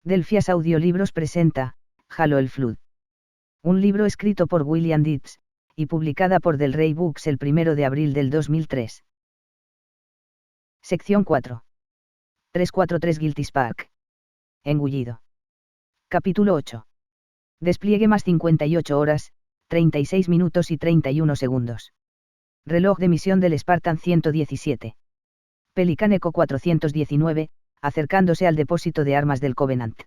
Delphias Audiolibros presenta, Halo el Flood. Un libro escrito por William Dietz, y publicada por Del Rey Books el 1 de abril del 2003. Sección 4. 343 Guilty Spark. Engullido. Capítulo 8. Despliegue más 58 horas, 36 minutos y 31 segundos. Reloj de misión del Spartan 117. Pelican Echo 419, acercándose al depósito de armas del Covenant.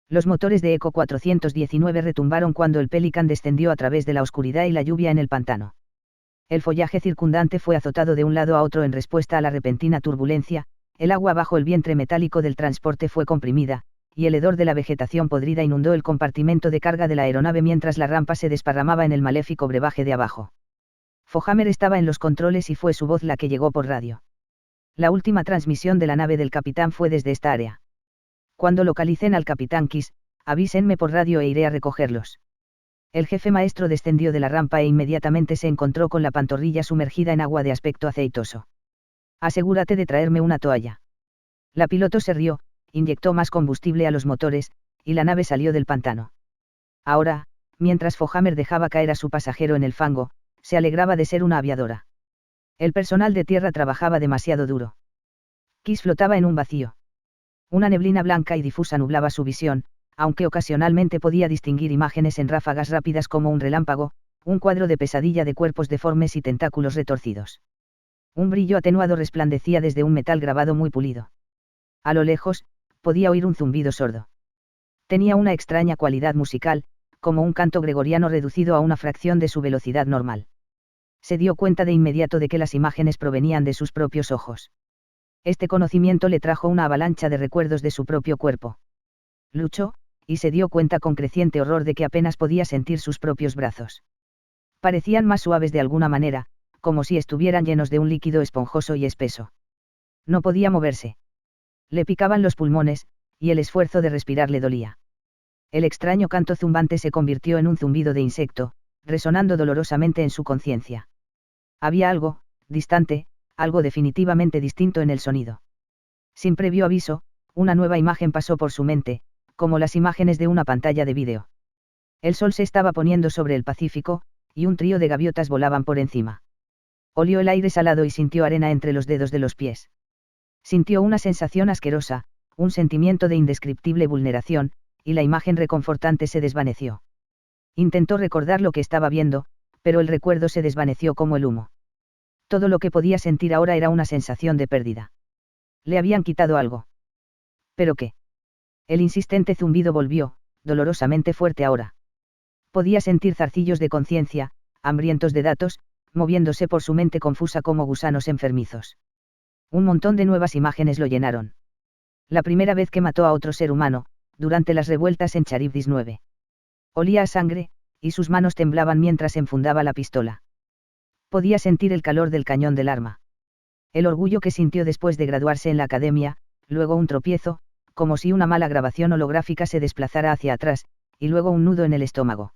Los motores de Echo 419 retumbaron cuando el Pelican descendió a través de la oscuridad y la lluvia en el pantano. El follaje circundante fue azotado de un lado a otro en respuesta a la repentina turbulencia, el agua bajo el vientre metálico del transporte fue comprimida, y el hedor de la vegetación podrida inundó el compartimento de carga de la aeronave mientras la rampa se desparramaba en el maléfico brebaje de abajo. Fohammer estaba en los controles y fue su voz la que llegó por radio. La última transmisión de la nave del capitán fue desde esta área. Cuando localicen al capitán Kiss, avísenme por radio e iré a recogerlos. El jefe maestro descendió de la rampa e inmediatamente se encontró con la pantorrilla sumergida en agua de aspecto aceitoso. Asegúrate de traerme una toalla. La piloto se rió, inyectó más combustible a los motores, y la nave salió del pantano. Ahora, mientras Fohammer dejaba caer a su pasajero en el fango, se alegraba de ser una aviadora. El personal de tierra trabajaba demasiado duro. Kiss flotaba en un vacío. Una neblina blanca y difusa nublaba su visión, aunque ocasionalmente podía distinguir imágenes en ráfagas rápidas como un relámpago, un cuadro de pesadilla de cuerpos deformes y tentáculos retorcidos. Un brillo atenuado resplandecía desde un metal grabado muy pulido. A lo lejos, podía oír un zumbido sordo. Tenía una extraña cualidad musical, como un canto gregoriano reducido a una fracción de su velocidad normal. Se dio cuenta de inmediato de que las imágenes provenían de sus propios ojos. Este conocimiento le trajo una avalancha de recuerdos de su propio cuerpo. Luchó, y se dio cuenta con creciente horror de que apenas podía sentir sus propios brazos. Parecían más suaves de alguna manera, como si estuvieran llenos de un líquido esponjoso y espeso. No podía moverse. Le picaban los pulmones, y el esfuerzo de respirar le dolía. El extraño canto zumbante se convirtió en un zumbido de insecto, resonando dolorosamente en su conciencia. Había algo, distante, algo definitivamente distinto en el sonido. Sin previo aviso, una nueva imagen pasó por su mente, como las imágenes de una pantalla de vídeo. El sol se estaba poniendo sobre el Pacífico, y un trío de gaviotas volaban por encima. Olió el aire salado y sintió arena entre los dedos de los pies. Sintió una sensación asquerosa, un sentimiento de indescriptible vulneración, y la imagen reconfortante se desvaneció. Intentó recordar lo que estaba viendo, pero el recuerdo se desvaneció como el humo. Todo lo que podía sentir ahora era una sensación de pérdida. Le habían quitado algo. ¿Pero qué? El insistente zumbido volvió, dolorosamente fuerte ahora. Podía sentir zarcillos de conciencia, hambrientos de datos, moviéndose por su mente confusa como gusanos enfermizos. Un montón de nuevas imágenes lo llenaron. La primera vez que mató a otro ser humano, durante las revueltas en Charybdis 9. Olía a sangre, y sus manos temblaban mientras enfundaba la pistola. Podía sentir el calor del cañón del arma. El orgullo que sintió después de graduarse en la academia, luego un tropiezo, como si una mala grabación holográfica se desplazara hacia atrás, y luego un nudo en el estómago.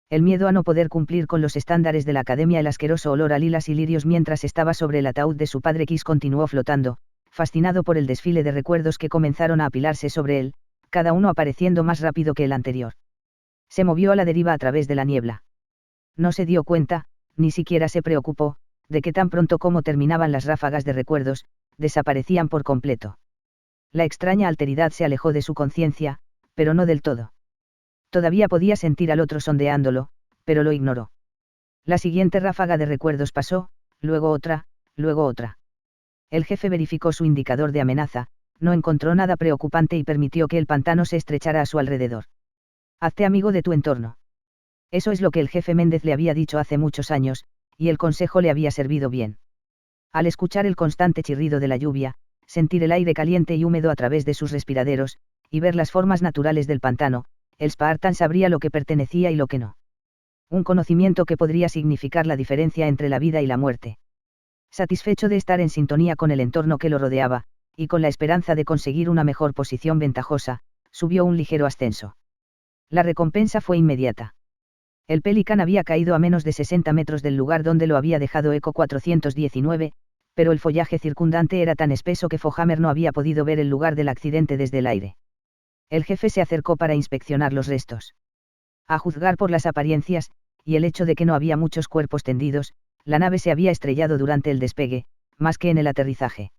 El miedo a no poder cumplir con los estándares de la academia, el asqueroso olor a lilas y lirios mientras estaba sobre el ataúd de su padre Kiss continuó flotando, fascinado por el desfile de recuerdos que comenzaron a apilarse sobre él, cada uno apareciendo más rápido que el anterior. Se movió a la deriva a través de la niebla. No se dio cuenta, ni siquiera se preocupó, de que tan pronto como terminaban las ráfagas de recuerdos, desaparecían por completo. La extraña alteridad se alejó de su conciencia, pero no del todo. Todavía podía sentir al otro sondeándolo, pero lo ignoró. La siguiente ráfaga de recuerdos pasó, luego otra, luego otra. El jefe verificó su indicador de amenaza, no encontró nada preocupante y permitió que el pantano se estrechara a su alrededor. Hazte amigo de tu entorno. Eso es lo que el jefe Méndez le había dicho hace muchos años, y el consejo le había servido bien. Al escuchar el constante chirrido de la lluvia, sentir el aire caliente y húmedo a través de sus respiraderos, y ver las formas naturales del pantano, el Spartan sabría lo que pertenecía y lo que no. Un conocimiento que podría significar la diferencia entre la vida y la muerte. Satisfecho de estar en sintonía con el entorno que lo rodeaba, y con la esperanza de conseguir una mejor posición ventajosa, subió un ligero ascenso. La recompensa fue inmediata. El Pelican había caído a menos de 60 metros del lugar donde lo había dejado Echo 419, pero el follaje circundante era tan espeso que Fohammer no había podido ver el lugar del accidente desde el aire. El jefe se acercó para inspeccionar los restos. A juzgar por las apariencias, y el hecho de que no había muchos cuerpos tendidos, la nave se había estrellado durante el despegue, más que en el aterrizaje.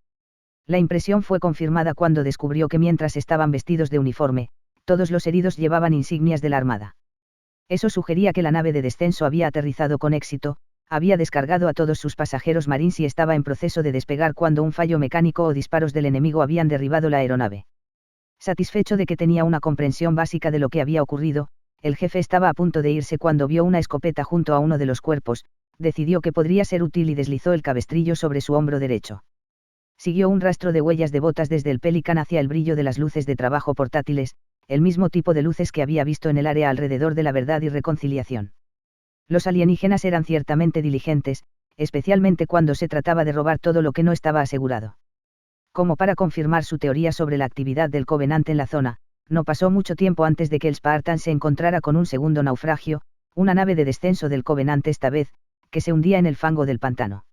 La impresión fue confirmada cuando descubrió que mientras estaban vestidos de uniforme, todos los heridos llevaban insignias de la Armada. Eso sugería que la nave de descenso había aterrizado con éxito, había descargado a todos sus pasajeros marines y estaba en proceso de despegar cuando un fallo mecánico o disparos del enemigo habían derribado la aeronave. Satisfecho de que tenía una comprensión básica de lo que había ocurrido, el jefe estaba a punto de irse cuando vio una escopeta junto a uno de los cuerpos, decidió que podría ser útil y deslizó el cabestrillo sobre su hombro derecho. Siguió un rastro de huellas de botas desde el Pelican hacia el brillo de las luces de trabajo portátiles, el mismo tipo de luces que había visto en el área alrededor de la Verdad y Reconciliación. Los alienígenas eran ciertamente diligentes, especialmente cuando se trataba de robar todo lo que no estaba asegurado. Como para confirmar su teoría sobre la actividad del Covenant en la zona, no pasó mucho tiempo antes de que el Spartan se encontrara con un segundo naufragio, una nave de descenso del Covenant esta vez, que se hundía en el fango del pantano.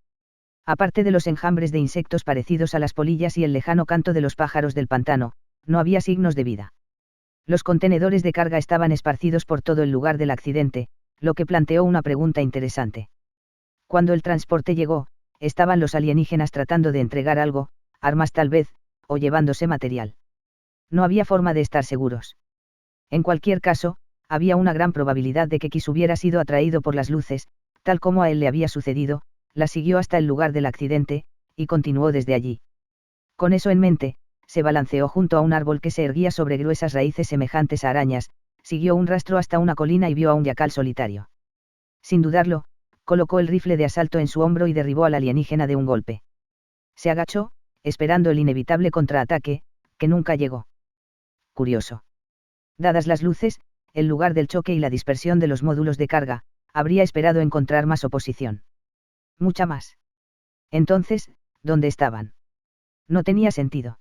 Aparte de los enjambres de insectos parecidos a las polillas y el lejano canto de los pájaros del pantano, no había signos de vida. Los contenedores de carga estaban esparcidos por todo el lugar del accidente, lo que planteó una pregunta interesante. Cuando el transporte llegó, estaban los alienígenas tratando de entregar algo, armas tal vez, o llevándose material. No había forma de estar seguros. En cualquier caso, había una gran probabilidad de que Kiss hubiera sido atraído por las luces, tal como a él le había sucedido, la siguió hasta el lugar del accidente, y continuó desde allí. Con eso en mente, se balanceó junto a un árbol que se erguía sobre gruesas raíces semejantes a arañas, siguió un rastro hasta una colina y vio a un yacal solitario. Sin dudarlo, colocó el rifle de asalto en su hombro y derribó al alienígena de un golpe. Se agachó, esperando el inevitable contraataque, que nunca llegó. Curioso. Dadas las luces, el lugar del choque y la dispersión de los módulos de carga, habría esperado encontrar más oposición. Mucha más. Entonces, ¿dónde estaban? No tenía sentido.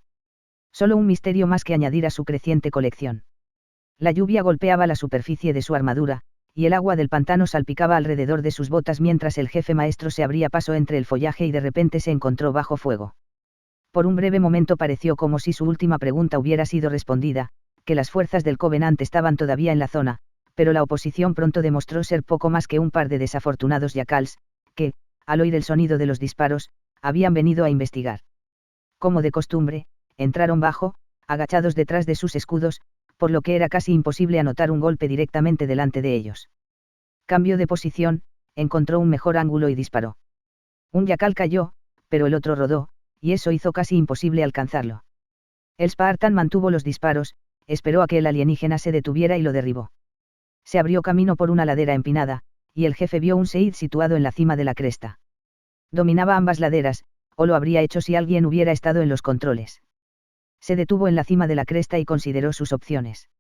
Solo un misterio más que añadir a su creciente colección. La lluvia golpeaba la superficie de su armadura, y el agua del pantano salpicaba alrededor de sus botas mientras el jefe maestro se abría paso entre el follaje y de repente se encontró bajo fuego. Por un breve momento pareció como si su última pregunta hubiera sido respondida, que las fuerzas del Covenant estaban todavía en la zona, pero la oposición pronto demostró ser poco más que un par de desafortunados yacals, que, al oír el sonido de los disparos, habían venido a investigar. Como de costumbre, entraron bajo, agachados detrás de sus escudos, por lo que era casi imposible anotar un golpe directamente delante de ellos. Cambió de posición, encontró un mejor ángulo y disparó. Un yacal cayó, pero el otro rodó, y eso hizo casi imposible alcanzarlo. El Spartan mantuvo los disparos, esperó a que el alienígena se detuviera y lo derribó. Se abrió camino por una ladera empinada, y el jefe vio un Seid situado en la cima de la cresta. Dominaba ambas laderas, o lo habría hecho si alguien hubiera estado en los controles. Se detuvo en la cima de la cresta y consideró sus opciones.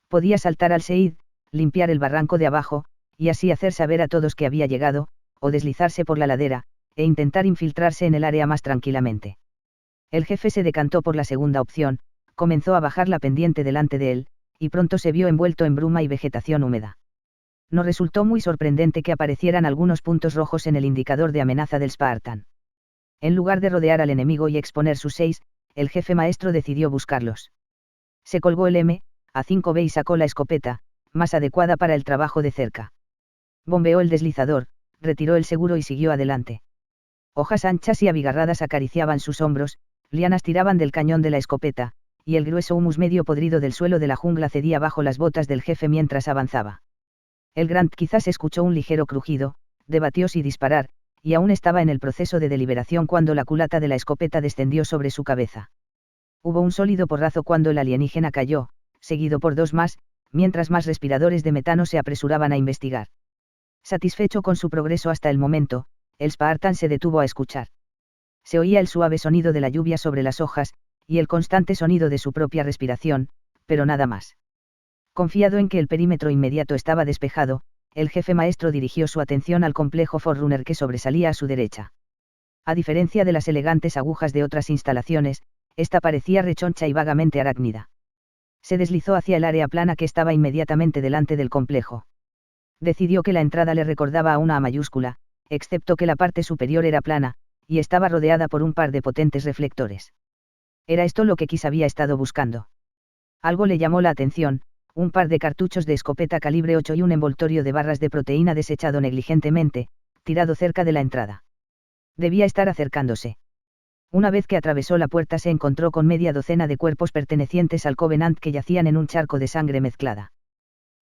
Podía saltar al Seid, limpiar el barranco de abajo, y así hacer saber a todos que había llegado, o deslizarse por la ladera, e intentar infiltrarse en el área más tranquilamente. El jefe se decantó por la segunda opción, comenzó a bajar la pendiente delante de él, y pronto se vio envuelto en bruma y vegetación húmeda. No resultó muy sorprendente que aparecieran algunos puntos rojos en el indicador de amenaza del Spartan. En lugar de rodear al enemigo y exponer sus 6, el jefe maestro decidió buscarlos. Se colgó el M-A5B y sacó la escopeta, más adecuada para el trabajo de cerca. Bombeó el deslizador, retiró el seguro y siguió adelante. Hojas anchas y abigarradas acariciaban sus hombros, lianas tiraban del cañón de la escopeta, y el grueso humus medio podrido del suelo de la jungla cedía bajo las botas del jefe mientras avanzaba. El Grant quizás escuchó un ligero crujido, debatió si disparar, y aún estaba en el proceso de deliberación cuando la culata de la escopeta descendió sobre su cabeza. Hubo un sólido porrazo cuando el alienígena cayó, seguido por 2 más, mientras más respiradores de metano se apresuraban a investigar. Satisfecho con su progreso hasta el momento, el Spartan se detuvo a escuchar. Se oía el suave sonido de la lluvia sobre las hojas, y el constante sonido de su propia respiración, pero nada más. Confiado en que el perímetro inmediato estaba despejado, el jefe maestro dirigió su atención al complejo Forerunner que sobresalía a su derecha. A diferencia de las elegantes agujas de otras instalaciones, esta parecía rechoncha y vagamente arácnida. Se deslizó hacia el área plana que estaba inmediatamente delante del complejo. Decidió que la entrada le recordaba a una A mayúscula, excepto que la parte superior era plana, y estaba rodeada por un par de potentes reflectores. Era esto lo que Kiss había estado buscando. Algo le llamó la atención, un par de cartuchos de escopeta calibre 8 y un envoltorio de barras de proteína desechado negligentemente, tirado cerca de la entrada. Debía estar acercándose. Una vez que atravesó la puerta se encontró con media docena de cuerpos pertenecientes al Covenant que yacían en un charco de sangre mezclada.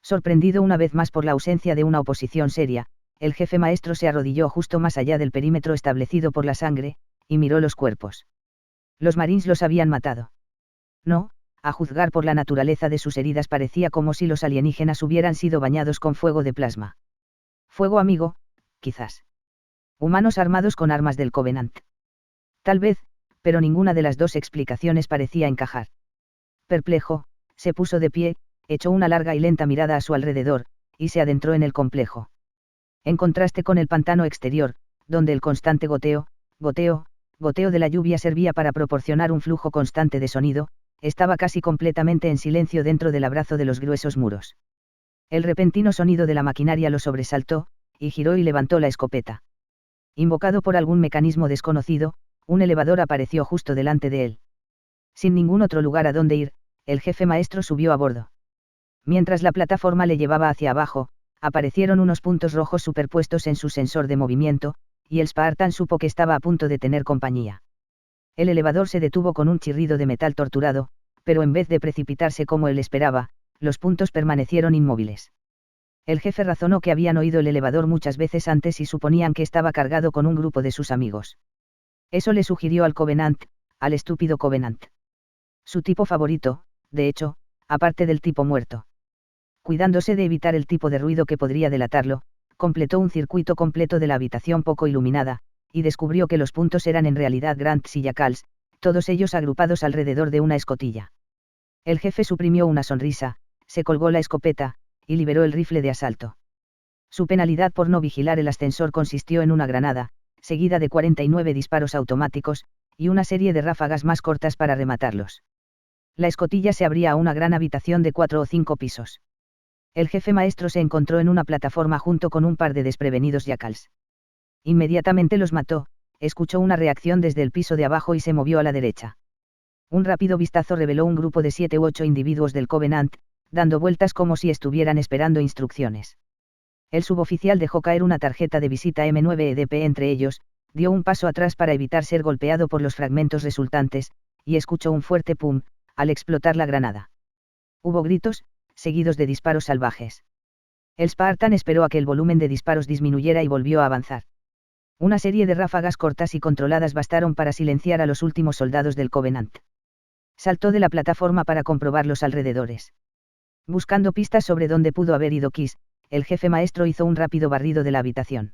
Sorprendido una vez más por la ausencia de una oposición seria, el jefe maestro se arrodilló justo más allá del perímetro establecido por la sangre, y miró los cuerpos. Los marines los habían matado. No, a juzgar por la naturaleza de sus heridas parecía como si los alienígenas hubieran sido bañados con fuego de plasma. Fuego amigo, quizás. Humanos armados con armas del Covenant. Tal vez, pero ninguna de las dos explicaciones parecía encajar. Perplejo, se puso de pie, echó una larga y lenta mirada a su alrededor, y se adentró en el complejo. En contraste con el pantano exterior, donde el constante goteo, goteo de la lluvia servía para proporcionar un flujo constante de sonido, estaba casi completamente en silencio dentro del abrazo de los gruesos muros. El repentino sonido de la maquinaria lo sobresaltó, y giró y levantó la escopeta. Invocado por algún mecanismo desconocido, un elevador apareció justo delante de él. Sin ningún otro lugar a donde ir, el jefe maestro subió a bordo. Mientras la plataforma le llevaba hacia abajo, aparecieron unos puntos rojos superpuestos en su sensor de movimiento, y el Spartan supo que estaba a punto de tener compañía. El elevador se detuvo con un chirrido de metal torturado, pero en vez de precipitarse como él esperaba, los puntos permanecieron inmóviles. El jefe razonó que habían oído el elevador muchas veces antes y suponían que estaba cargado con un grupo de sus amigos. Eso le sugirió al Covenant, al estúpido Covenant. Su tipo favorito, de hecho, aparte del tipo muerto. Cuidándose de evitar el tipo de ruido que podría delatarlo, completó un circuito completo de la habitación poco iluminada, y descubrió que los puntos eran en realidad Grants y Jackals, todos ellos agrupados alrededor de una escotilla. El jefe suprimió una sonrisa, se colgó la escopeta, y liberó el rifle de asalto. Su penalidad por no vigilar el ascensor consistió en una granada, seguida de 49 disparos automáticos, y una serie de ráfagas más cortas para rematarlos. La escotilla se abría a una gran habitación de 4 o 5 pisos. El jefe maestro se encontró en una plataforma junto con un par de desprevenidos Jackals. Inmediatamente los mató, escuchó una reacción desde el piso de abajo y se movió a la derecha. Un rápido vistazo reveló un grupo de 7 u 8 individuos del Covenant, dando vueltas como si estuvieran esperando instrucciones. El suboficial dejó caer una tarjeta de visita M9EDP entre ellos, dio un paso atrás para evitar ser golpeado por los fragmentos resultantes, y escuchó un fuerte pum, al explotar la granada. Hubo gritos, seguidos de disparos salvajes. El Spartan esperó a que el volumen de disparos disminuyera y volvió a avanzar. Una serie de ráfagas cortas y controladas bastaron para silenciar a los últimos soldados del Covenant. Saltó de la plataforma para comprobar los alrededores. Buscando pistas sobre dónde pudo haber ido Kiss, el jefe maestro hizo un rápido barrido de la habitación.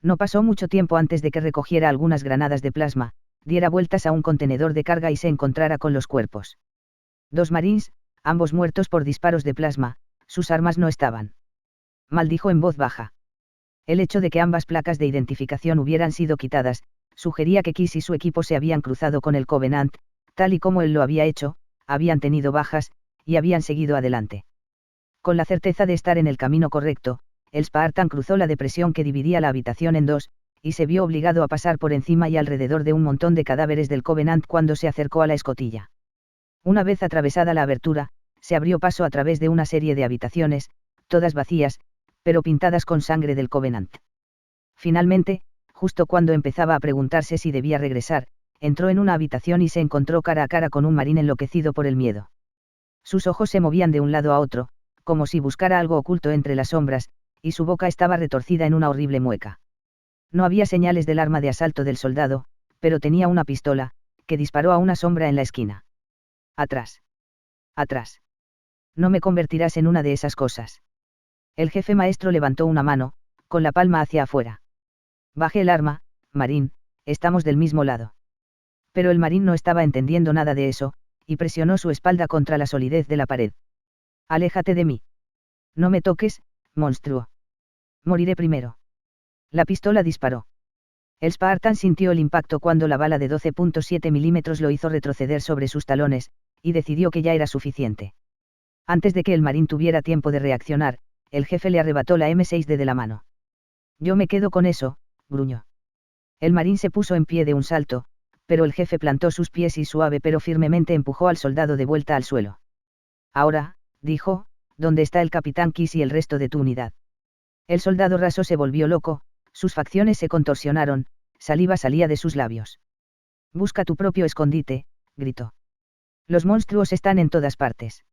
No pasó mucho tiempo antes de que recogiera algunas granadas de plasma, diera vueltas a un contenedor de carga y se encontrara con los cuerpos. 2 marines, ambos muertos por disparos de plasma, sus armas no estaban. Maldijo en voz baja. El hecho de que ambas placas de identificación hubieran sido quitadas, sugería que Kiss y su equipo se habían cruzado con el Covenant, tal y como él lo había hecho, habían tenido bajas, y habían seguido adelante. Con la certeza de estar en el camino correcto, el Spartan cruzó la depresión que dividía la habitación en dos, y se vio obligado a pasar por encima y alrededor de un montón de cadáveres del Covenant cuando se acercó a la escotilla. Una vez atravesada la abertura, se abrió paso a través de una serie de habitaciones, todas vacías, pero pintadas con sangre del Covenant. Finalmente, justo cuando empezaba a preguntarse si debía regresar, entró en una habitación y se encontró cara a cara con un marín enloquecido por el miedo. Sus ojos se movían de un lado a otro, como si buscara algo oculto entre las sombras, y su boca estaba retorcida en una horrible mueca. No había señales del arma de asalto del soldado, pero tenía una pistola, que disparó a una sombra en la esquina. Atrás. Atrás. No me convertirás en una de esas cosas. El jefe maestro levantó una mano, con la palma hacia afuera. Baje el arma, marín, estamos del mismo lado. Pero el marín no estaba entendiendo nada de eso, y presionó su espalda contra la solidez de la pared. Aléjate de mí. No me toques, monstruo. Moriré primero. La pistola disparó. El Spartan sintió el impacto cuando la bala de 12.7 milímetros lo hizo retroceder sobre sus talones, y decidió que ya era suficiente. Antes de que el marín tuviera tiempo de reaccionar, el jefe le arrebató la M6D de la mano. Yo me quedo con eso, gruñó. El marín se puso en pie de un salto, pero el jefe plantó sus pies y suave pero firmemente empujó al soldado de vuelta al suelo. Ahora, dijo, ¿dónde está el capitán Kiss y el resto de tu unidad? El soldado raso se volvió loco, sus facciones se contorsionaron, saliva salía de sus labios. Busca tu propio escondite, gritó. Los monstruos están en todas partes.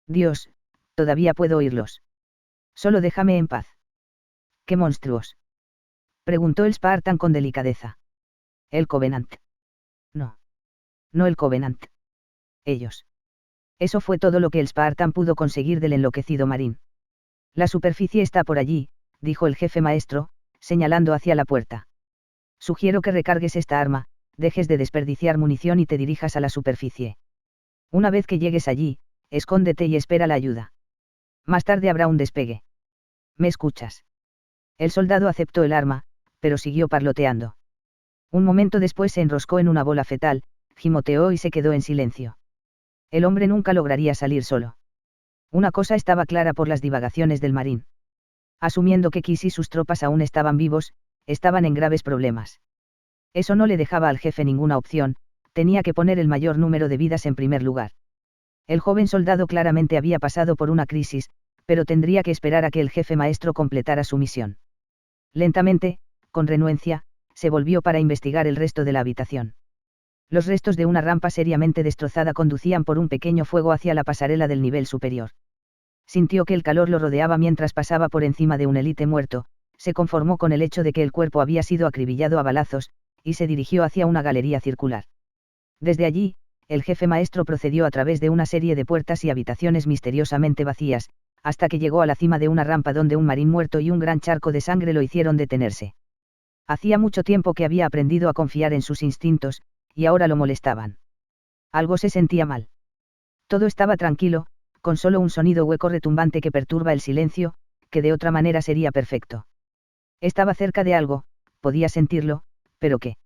Dios, todavía puedo oírlos. Solo déjame en paz. ¿Qué monstruos? Preguntó el Spartan con delicadeza. El Covenant. No. No el Covenant. Ellos. Eso fue todo lo que el Spartan pudo conseguir del enloquecido marín. La superficie está por allí, dijo el jefe maestro, señalando hacia la puerta. Sugiero que recargues esta arma, dejes de desperdiciar munición y te dirijas a la superficie. Una vez que llegues allí, escóndete y espera la ayuda. Más tarde habrá un despegue. ¿Me escuchas? El soldado aceptó el arma, pero siguió parloteando. Un momento después se enroscó en una bola fetal, gimoteó y se quedó en silencio. El hombre nunca lograría salir solo. Una cosa estaba clara por las divagaciones del marín. Asumiendo que Kiss y sus tropas aún estaban vivos, estaban en graves problemas. Eso no le dejaba al jefe ninguna opción, tenía que poner el mayor número de vidas en primer lugar. El joven soldado claramente había pasado por una crisis, pero tendría que esperar a que el jefe maestro completara su misión. Lentamente, con renuencia, se volvió para investigar el resto de la habitación. Los restos de una rampa seriamente destrozada conducían por un pequeño fuego hacia la pasarela del nivel superior. Sintió que el calor lo rodeaba mientras pasaba por encima de un élite muerto, se conformó con el hecho de que el cuerpo había sido acribillado a balazos, y se dirigió hacia una galería circular. Desde allí, el jefe maestro procedió a través de una serie de puertas y habitaciones misteriosamente vacías, hasta que llegó a la cima de una rampa donde un marín muerto y un gran charco de sangre lo hicieron detenerse. Hacía mucho tiempo que había aprendido a confiar en sus instintos, y ahora lo molestaban. Algo se sentía mal. Todo estaba tranquilo, con solo un sonido hueco retumbante que perturba el silencio, que de otra manera sería perfecto. Estaba cerca de algo, podía sentirlo, pero ¿qué?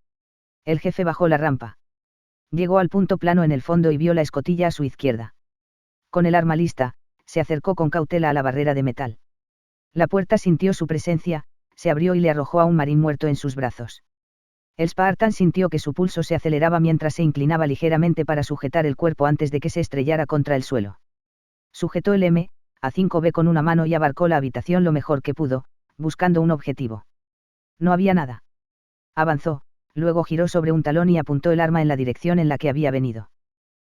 El jefe bajó la rampa. Llegó al punto plano en el fondo y vio la escotilla a su izquierda. Con el arma lista, se acercó con cautela a la barrera de metal. La puerta sintió su presencia, se abrió y le arrojó a un marín muerto en sus brazos. El Spartan sintió que su pulso se aceleraba mientras se inclinaba ligeramente para sujetar el cuerpo antes de que se estrellara contra el suelo. Sujetó el M-5B con una mano y abarcó la habitación lo mejor que pudo, buscando un objetivo. No había nada. Avanzó, luego giró sobre un talón y apuntó el arma en la dirección en la que había venido.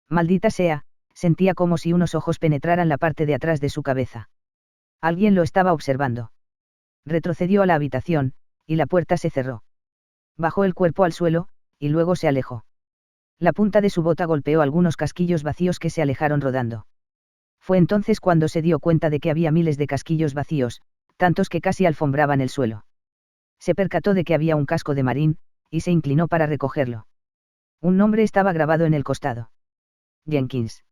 Maldita sea, sentía como si unos ojos penetraran la parte de atrás de su cabeza. Alguien lo estaba observando. Retrocedió a la habitación, y la puerta se cerró. Bajó el cuerpo al suelo, y luego se alejó. La punta de su bota golpeó algunos casquillos vacíos que se alejaron rodando. Fue entonces cuando se dio cuenta de que había miles de casquillos vacíos, tantos que casi alfombraban el suelo. Se percató de que había un casco de marín, y se inclinó para recogerlo. Un nombre estaba grabado en el costado. Jenkins.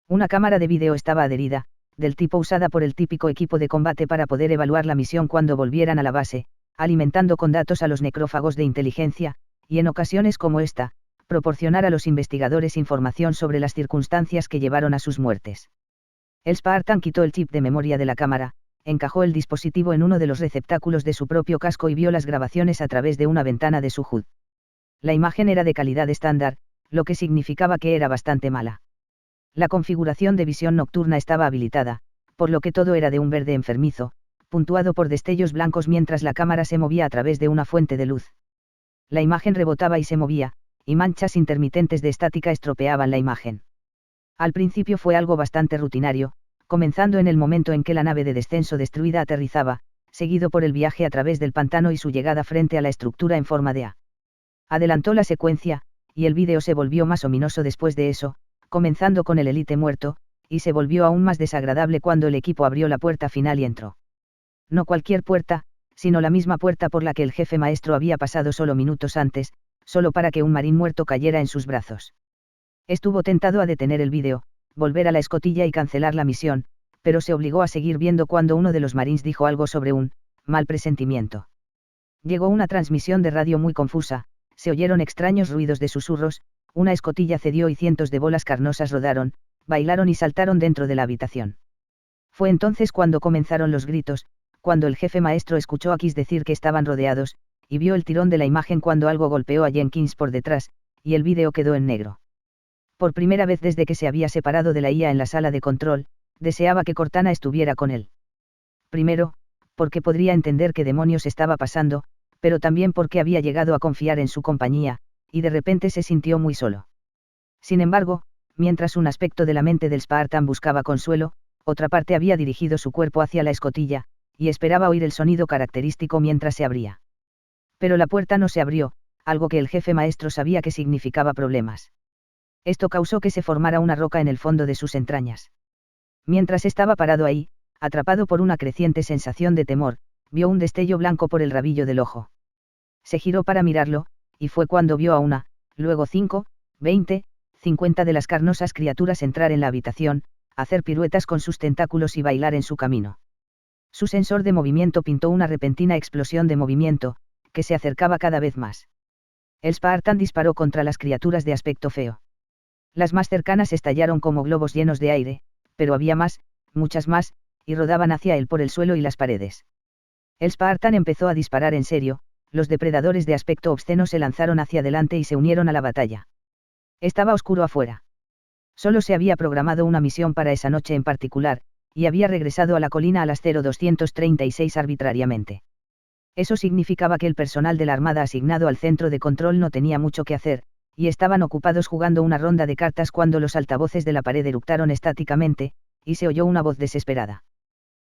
Una cámara de vídeo estaba adherida, del tipo usada por el típico equipo de combate para poder evaluar la misión cuando volvieran a la base, alimentando con datos a los necrófagos de inteligencia, y en ocasiones como esta, proporcionar a los investigadores información sobre las circunstancias que llevaron a sus muertes. El Spartan quitó el chip de memoria de la cámara, encajó el dispositivo en uno de los receptáculos de su propio casco y vio las grabaciones a través de una ventana de su HUD. La imagen era de calidad estándar, lo que significaba que era bastante mala. La configuración de visión nocturna estaba habilitada, por lo que todo era de un verde enfermizo, puntuado por destellos blancos mientras la cámara se movía a través de una fuente de luz. La imagen rebotaba y se movía, y manchas intermitentes de estática estropeaban la imagen. Al principio fue algo bastante rutinario, comenzando en el momento en que la nave de descenso destruida aterrizaba, seguido por el viaje a través del pantano y su llegada frente a la estructura en forma de A. Adelantó la secuencia, y el vídeo se volvió más ominoso después de eso, comenzando con el élite muerto, y se volvió aún más desagradable cuando el equipo abrió la puerta final y entró. No cualquier puerta, sino la misma puerta por la que el jefe maestro había pasado solo minutos antes, solo para que un marín muerto cayera en sus brazos. Estuvo tentado a detener el vídeo, volver a la escotilla y cancelar la misión, pero se obligó a seguir viendo cuando uno de los marines dijo algo sobre un mal presentimiento. Llegó una transmisión de radio muy confusa, se oyeron extraños ruidos de susurros, una escotilla cedió y cientos de bolas carnosas rodaron, bailaron y saltaron dentro de la habitación. Fue entonces cuando comenzaron los gritos, cuando el jefe maestro escuchó a Kiss decir que estaban rodeados, y vio el tirón de la imagen cuando algo golpeó a Jenkins por detrás, y el vídeo quedó en negro. Por primera vez desde que se había separado de la IA en la sala de control, deseaba que Cortana estuviera con él. Primero, porque podría entender qué demonios estaba pasando, pero también porque había llegado a confiar en su compañía, y de repente se sintió muy solo. Sin embargo, mientras un aspecto de la mente del Spartan buscaba consuelo, otra parte había dirigido su cuerpo hacia la escotilla, y esperaba oír el sonido característico mientras se abría. Pero la puerta no se abrió, algo que el jefe maestro sabía que significaba problemas. Esto causó que se formara una roca en el fondo de sus entrañas. Mientras estaba parado ahí, atrapado por una creciente sensación de temor, vio un destello blanco por el rabillo del ojo. Se giró para mirarlo, y fue cuando vio a una, luego 5, 20, 50 de las carnosas criaturas entrar en la habitación, hacer piruetas con sus tentáculos y bailar en su camino. Su sensor de movimiento pintó una repentina explosión de movimiento, que se acercaba cada vez más. El Spartan disparó contra las criaturas de aspecto feo. Las más cercanas estallaron como globos llenos de aire, pero había más, muchas más, y rodaban hacia él por el suelo y las paredes. El Spartan empezó a disparar en serio, los depredadores de aspecto obsceno se lanzaron hacia adelante y se unieron a la batalla. Estaba oscuro afuera. Solo se había programado una misión para esa noche en particular, y había regresado a la colina a las 0236 arbitrariamente. Eso significaba que el personal de la Armada asignado al centro de control no tenía mucho que hacer, y estaban ocupados jugando una ronda de cartas cuando los altavoces de la pared eructaron estáticamente, y se oyó una voz desesperada.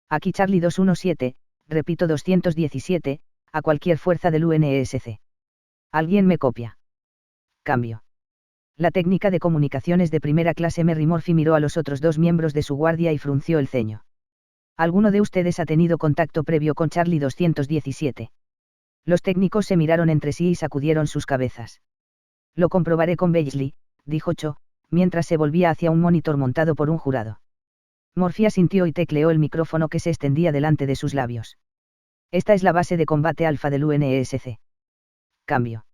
Aquí Charlie 217, repito 217, a cualquier fuerza del UNSC. ¿Alguien me copia? Cambio. La técnica de comunicaciones de primera clase Merry Murphy miró a los otros dos miembros de su guardia y frunció el ceño. ¿Alguno de ustedes ha tenido contacto previo con Charlie 217? Los técnicos se miraron entre sí y sacudieron sus cabezas. Lo comprobaré con Beasley, dijo Cho, mientras se volvía hacia un monitor montado por un jurado. Murphy asintió y tecleó el micrófono que se extendía delante de sus labios. Esta es la base de combate alfa del UNSC. Cambio.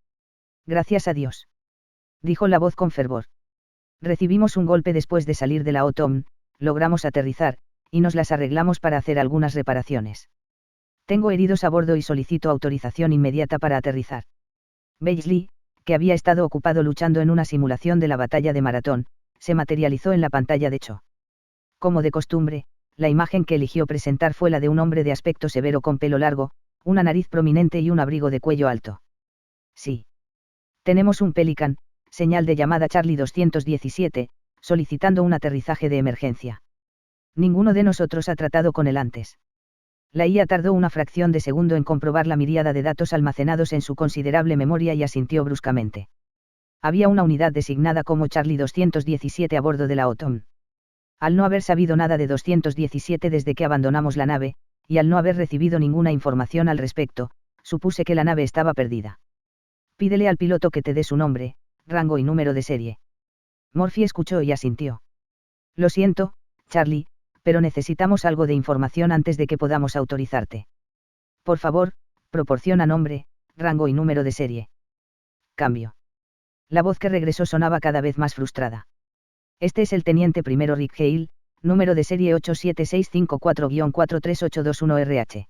Gracias a Dios. Dijo la voz con fervor. Recibimos un golpe después de salir de la OTOM, logramos aterrizar, y nos las arreglamos para hacer algunas reparaciones. Tengo heridos a bordo y solicito autorización inmediata para aterrizar. Beasley, que había estado ocupado luchando en una simulación de la batalla de Maratón, se materializó en la pantalla de Cho. Como de costumbre, la imagen que eligió presentar fue la de un hombre de aspecto severo con pelo largo, una nariz prominente y un abrigo de cuello alto. Sí. Tenemos un Pelican, señal de llamada Charlie 217, solicitando un aterrizaje de emergencia. Ninguno de nosotros ha tratado con él antes. La IA tardó una fracción de segundo en comprobar la miríada de datos almacenados en su considerable memoria y asintió bruscamente. Había una unidad designada como Charlie 217 a bordo de la OTOM. Al no haber sabido nada de 217 desde que abandonamos la nave, y al no haber recibido ninguna información al respecto, supuse que la nave estaba perdida. Pídele al piloto que te dé su nombre, rango y número de serie. Murphy escuchó y asintió. Lo siento, Charlie, pero necesitamos algo de información antes de que podamos autorizarte. Por favor, proporciona nombre, rango y número de serie. Cambio. La voz que regresó sonaba cada vez más frustrada. Este es el teniente primero Rick Hale, número de serie 87654-43821RH.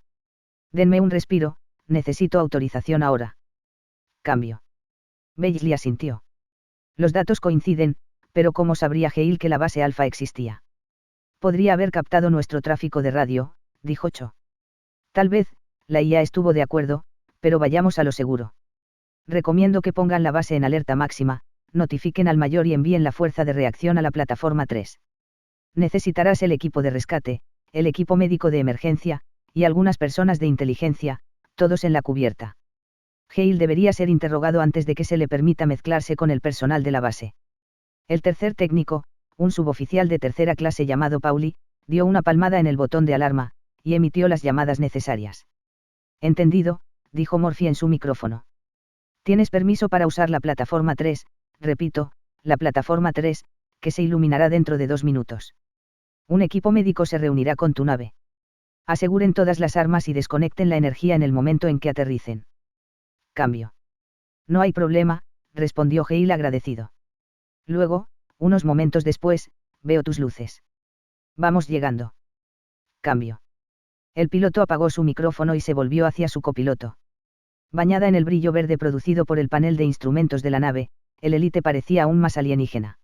Denme un respiro, necesito autorización ahora. Cambio. Beasley asintió. Los datos coinciden, pero ¿cómo sabría Hale que la base alfa existía? Podría haber captado nuestro tráfico de radio, dijo Cho. Tal vez, la IA estuvo de acuerdo, pero vayamos a lo seguro. Recomiendo que pongan la base en alerta máxima, notifiquen al mayor y envíen la fuerza de reacción a la plataforma 3. Necesitarás el equipo de rescate, el equipo médico de emergencia, y algunas personas de inteligencia, todos en la cubierta. Hale debería ser interrogado antes de que se le permita mezclarse con el personal de la base. El tercer técnico, un suboficial de tercera clase llamado Pauli, dio una palmada en el botón de alarma, y emitió las llamadas necesarias. Entendido, dijo Murphy en su micrófono. Tienes permiso para usar la plataforma 3, repito, la plataforma 3, que se iluminará dentro de 2 minutos. Un equipo médico se reunirá con tu nave. Aseguren todas las armas y desconecten la energía en el momento en que aterricen. Cambio. No hay problema, respondió Hale agradecido. Luego, unos momentos después, veo tus luces. Vamos llegando. Cambio. El piloto apagó su micrófono y se volvió hacia su copiloto. Bañada en el brillo verde producido por el panel de instrumentos de la nave, el Elite parecía aún más alienígena.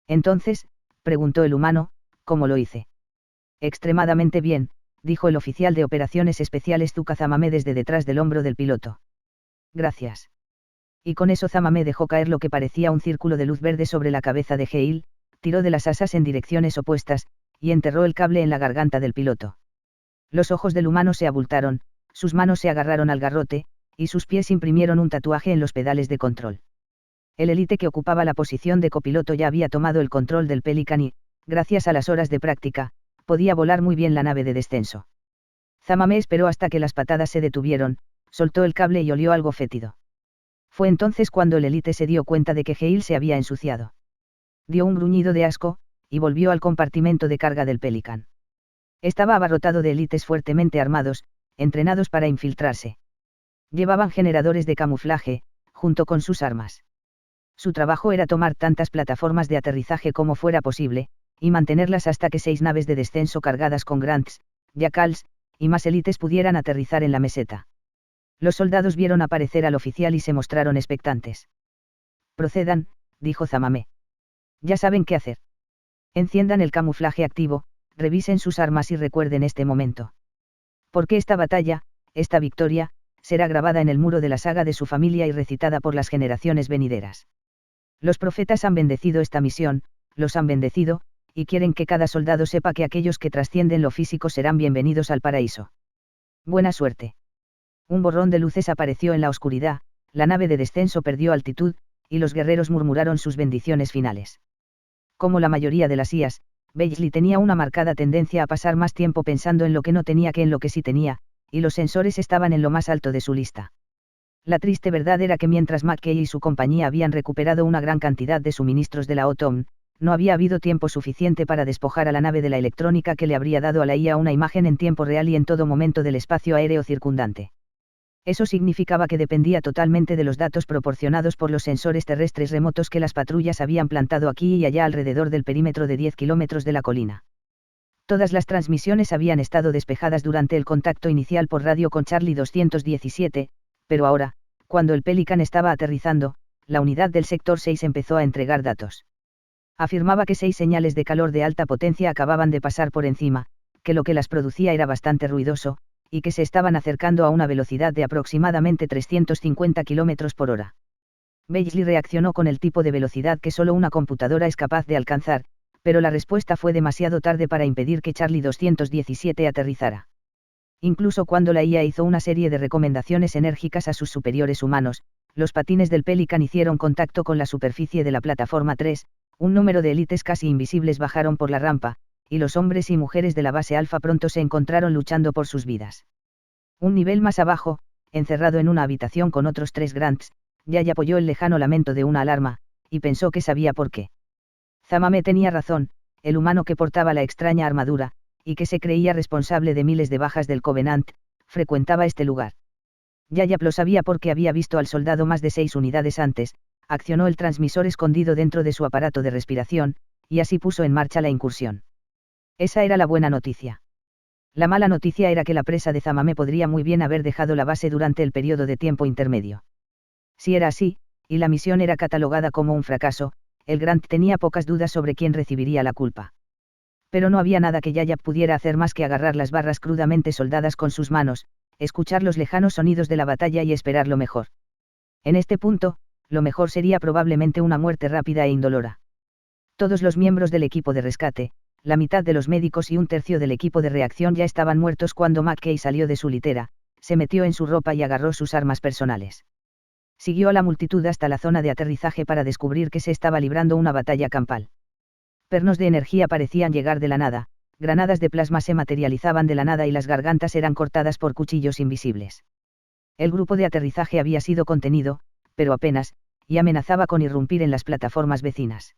Entonces, preguntó el humano, ¿cómo lo hice? Extremadamente bien, dijo el oficial de operaciones especiales Zuka Zamame desde detrás del hombro del piloto. Gracias. Y con eso Zamame dejó caer lo que parecía un círculo de luz verde sobre la cabeza de Gale, tiró de las asas en direcciones opuestas, y enterró el cable en la garganta del piloto. Los ojos del humano se abultaron, sus manos se agarraron al garrote, y sus pies imprimieron un tatuaje en los pedales de control. El élite que ocupaba la posición de copiloto ya había tomado el control del Pelican y, gracias a las horas de práctica, podía volar muy bien la nave de descenso. Zamame esperó hasta que las patadas se detuvieron, soltó el cable y olió algo fétido. Fue entonces cuando el élite se dio cuenta de que Gale se había ensuciado. Dio un gruñido de asco, y volvió al compartimento de carga del Pelican. Estaba abarrotado de élites fuertemente armados, entrenados para infiltrarse. Llevaban generadores de camuflaje, junto con sus armas. Su trabajo era tomar tantas plataformas de aterrizaje como fuera posible, y mantenerlas hasta que 6 naves de descenso cargadas con Grants, Jackals, y más élites pudieran aterrizar en la meseta. Los soldados vieron aparecer al oficial y se mostraron expectantes. Procedan, dijo Zamame. Ya saben qué hacer. Enciendan el camuflaje activo, revisen sus armas y recuerden este momento. Porque esta batalla, esta victoria, será grabada en el muro de la saga de su familia y recitada por las generaciones venideras. Los profetas han bendecido esta misión, los han bendecido, y quieren que cada soldado sepa que aquellos que trascienden lo físico serán bienvenidos al paraíso. Buena suerte. Un borrón de luces apareció en la oscuridad, la nave de descenso perdió altitud, y los guerreros murmuraron sus bendiciones finales. Como la mayoría de las IAs, Beasley tenía una marcada tendencia a pasar más tiempo pensando en lo que no tenía que en lo que sí tenía, y los sensores estaban en lo más alto de su lista. La triste verdad era que mientras McKay y su compañía habían recuperado una gran cantidad de suministros de la OTOM, no había habido tiempo suficiente para despojar a la nave de la electrónica que le habría dado a la IA una imagen en tiempo real y en todo momento del espacio aéreo circundante. Eso significaba que dependía totalmente de los datos proporcionados por los sensores terrestres remotos que las patrullas habían plantado aquí y allá alrededor del perímetro de 10 kilómetros de la colina. Todas las transmisiones habían estado despejadas durante el contacto inicial por radio con Charlie 217, pero ahora, cuando el Pelican estaba aterrizando, la unidad del sector 6 empezó a entregar datos. Afirmaba que 6 señales de calor de alta potencia acababan de pasar por encima, que lo que las producía era bastante ruidoso, y que se estaban acercando a una velocidad de aproximadamente 350 km por hora. Beasley reaccionó con el tipo de velocidad que solo una computadora es capaz de alcanzar, pero la respuesta fue demasiado tarde para impedir que Charlie 217 aterrizara. Incluso cuando la IA hizo una serie de recomendaciones enérgicas a sus superiores humanos, los patines del Pelican hicieron contacto con la superficie de la plataforma 3, un número de élites casi invisibles bajaron por la rampa, y los hombres y mujeres de la base Alfa pronto se encontraron luchando por sus vidas. Un nivel más abajo, encerrado en una habitación con otros 3 Grants, Yaya apoyó el lejano lamento de una alarma, y pensó que sabía por qué. Zamame tenía razón, el humano que portaba la extraña armadura, y que se creía responsable de miles de bajas del Covenant, frecuentaba este lugar. Yaya lo sabía porque había visto al soldado más de 6 unidades antes, accionó el transmisor escondido dentro de su aparato de respiración, y así puso en marcha la incursión. Esa era la buena noticia. La mala noticia era que la presa de Zamame podría muy bien haber dejado la base durante el periodo de tiempo intermedio. Si era así, y la misión era catalogada como un fracaso, el Grant tenía pocas dudas sobre quién recibiría la culpa. Pero no había nada que Yaya pudiera hacer más que agarrar las barras crudamente soldadas con sus manos, escuchar los lejanos sonidos de la batalla y esperar lo mejor. En este punto, lo mejor sería probablemente una muerte rápida e indolora. Todos los miembros del equipo de rescate, la mitad de los médicos y un tercio del equipo de reacción ya estaban muertos cuando McKay salió de su litera, se metió en su ropa y agarró sus armas personales. Siguió a la multitud hasta la zona de aterrizaje para descubrir que se estaba librando una batalla campal. Pernos de energía parecían llegar de la nada, granadas de plasma se materializaban de la nada y las gargantas eran cortadas por cuchillos invisibles. El grupo de aterrizaje había sido contenido, pero apenas, y amenazaba con irrumpir en las plataformas vecinas.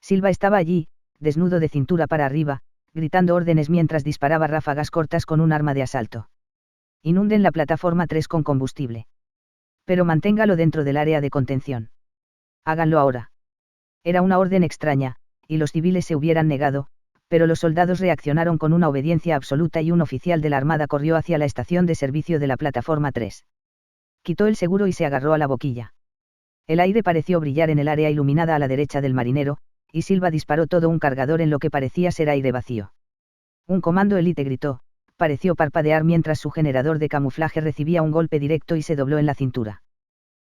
Silva estaba allí, desnudo de cintura para arriba, gritando órdenes mientras disparaba ráfagas cortas con un arma de asalto. Inunden la plataforma 3 con combustible. Pero manténgalo dentro del área de contención. Háganlo ahora. Era una orden extraña, y los civiles se hubieran negado, pero los soldados reaccionaron con una obediencia absoluta y un oficial de la Armada corrió hacia la estación de servicio de la plataforma 3. Quitó el seguro y se agarró a la boquilla. El aire pareció brillar en el área iluminada a la derecha del marinero, y Silva disparó todo un cargador en lo que parecía ser aire vacío. Un comando élite gritó, pareció parpadear mientras su generador de camuflaje recibía un golpe directo y se dobló en la cintura.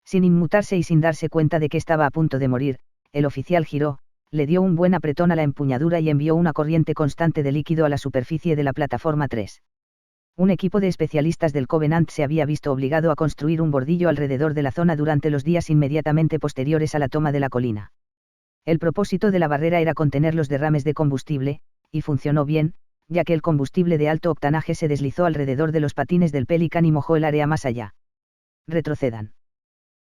Sin inmutarse y sin darse cuenta de que estaba a punto de morir, el oficial giró, le dio un buen apretón a la empuñadura y envió una corriente constante de líquido a la superficie de la plataforma 3. Un equipo de especialistas del Covenant se había visto obligado a construir un bordillo alrededor de la zona durante los días inmediatamente posteriores a la toma de la colina. El propósito de la barrera era contener los derrames de combustible, y funcionó bien, ya que el combustible de alto octanaje se deslizó alrededor de los patines del Pelican y mojó el área más allá. Retrocedan.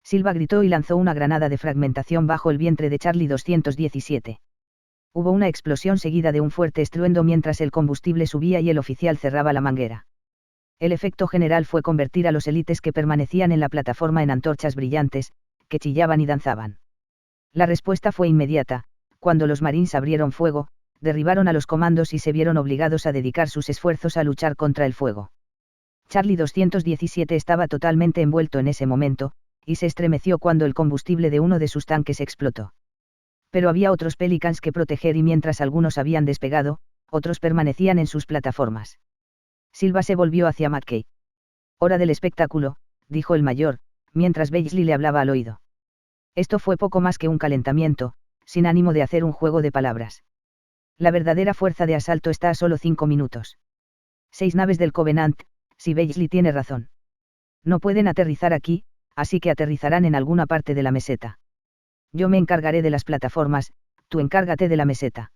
Silva gritó y lanzó una granada de fragmentación bajo el vientre de Charlie 217. Hubo una explosión seguida de un fuerte estruendo mientras el combustible subía y el oficial cerraba la manguera. El efecto general fue convertir a los élites que permanecían en la plataforma en antorchas brillantes, que chillaban y danzaban. La respuesta fue inmediata, cuando los marines abrieron fuego, derribaron a los comandos y se vieron obligados a dedicar sus esfuerzos a luchar contra el fuego. Charlie 217 estaba totalmente envuelto en ese momento, y se estremeció cuando el combustible de uno de sus tanques explotó. Pero había otros Pelicans que proteger y mientras algunos habían despegado, otros permanecían en sus plataformas. Silva se volvió hacia McKay. Hora del espectáculo, dijo el mayor, mientras Beasley le hablaba al oído. Esto fue poco más que un calentamiento, sin ánimo de hacer un juego de palabras. La verdadera fuerza de asalto está a solo 5 minutos. 6 naves del Covenant, si Beasley tiene razón. No pueden aterrizar aquí, así que aterrizarán en alguna parte de la meseta. Yo me encargaré de las plataformas, tú encárgate de la meseta.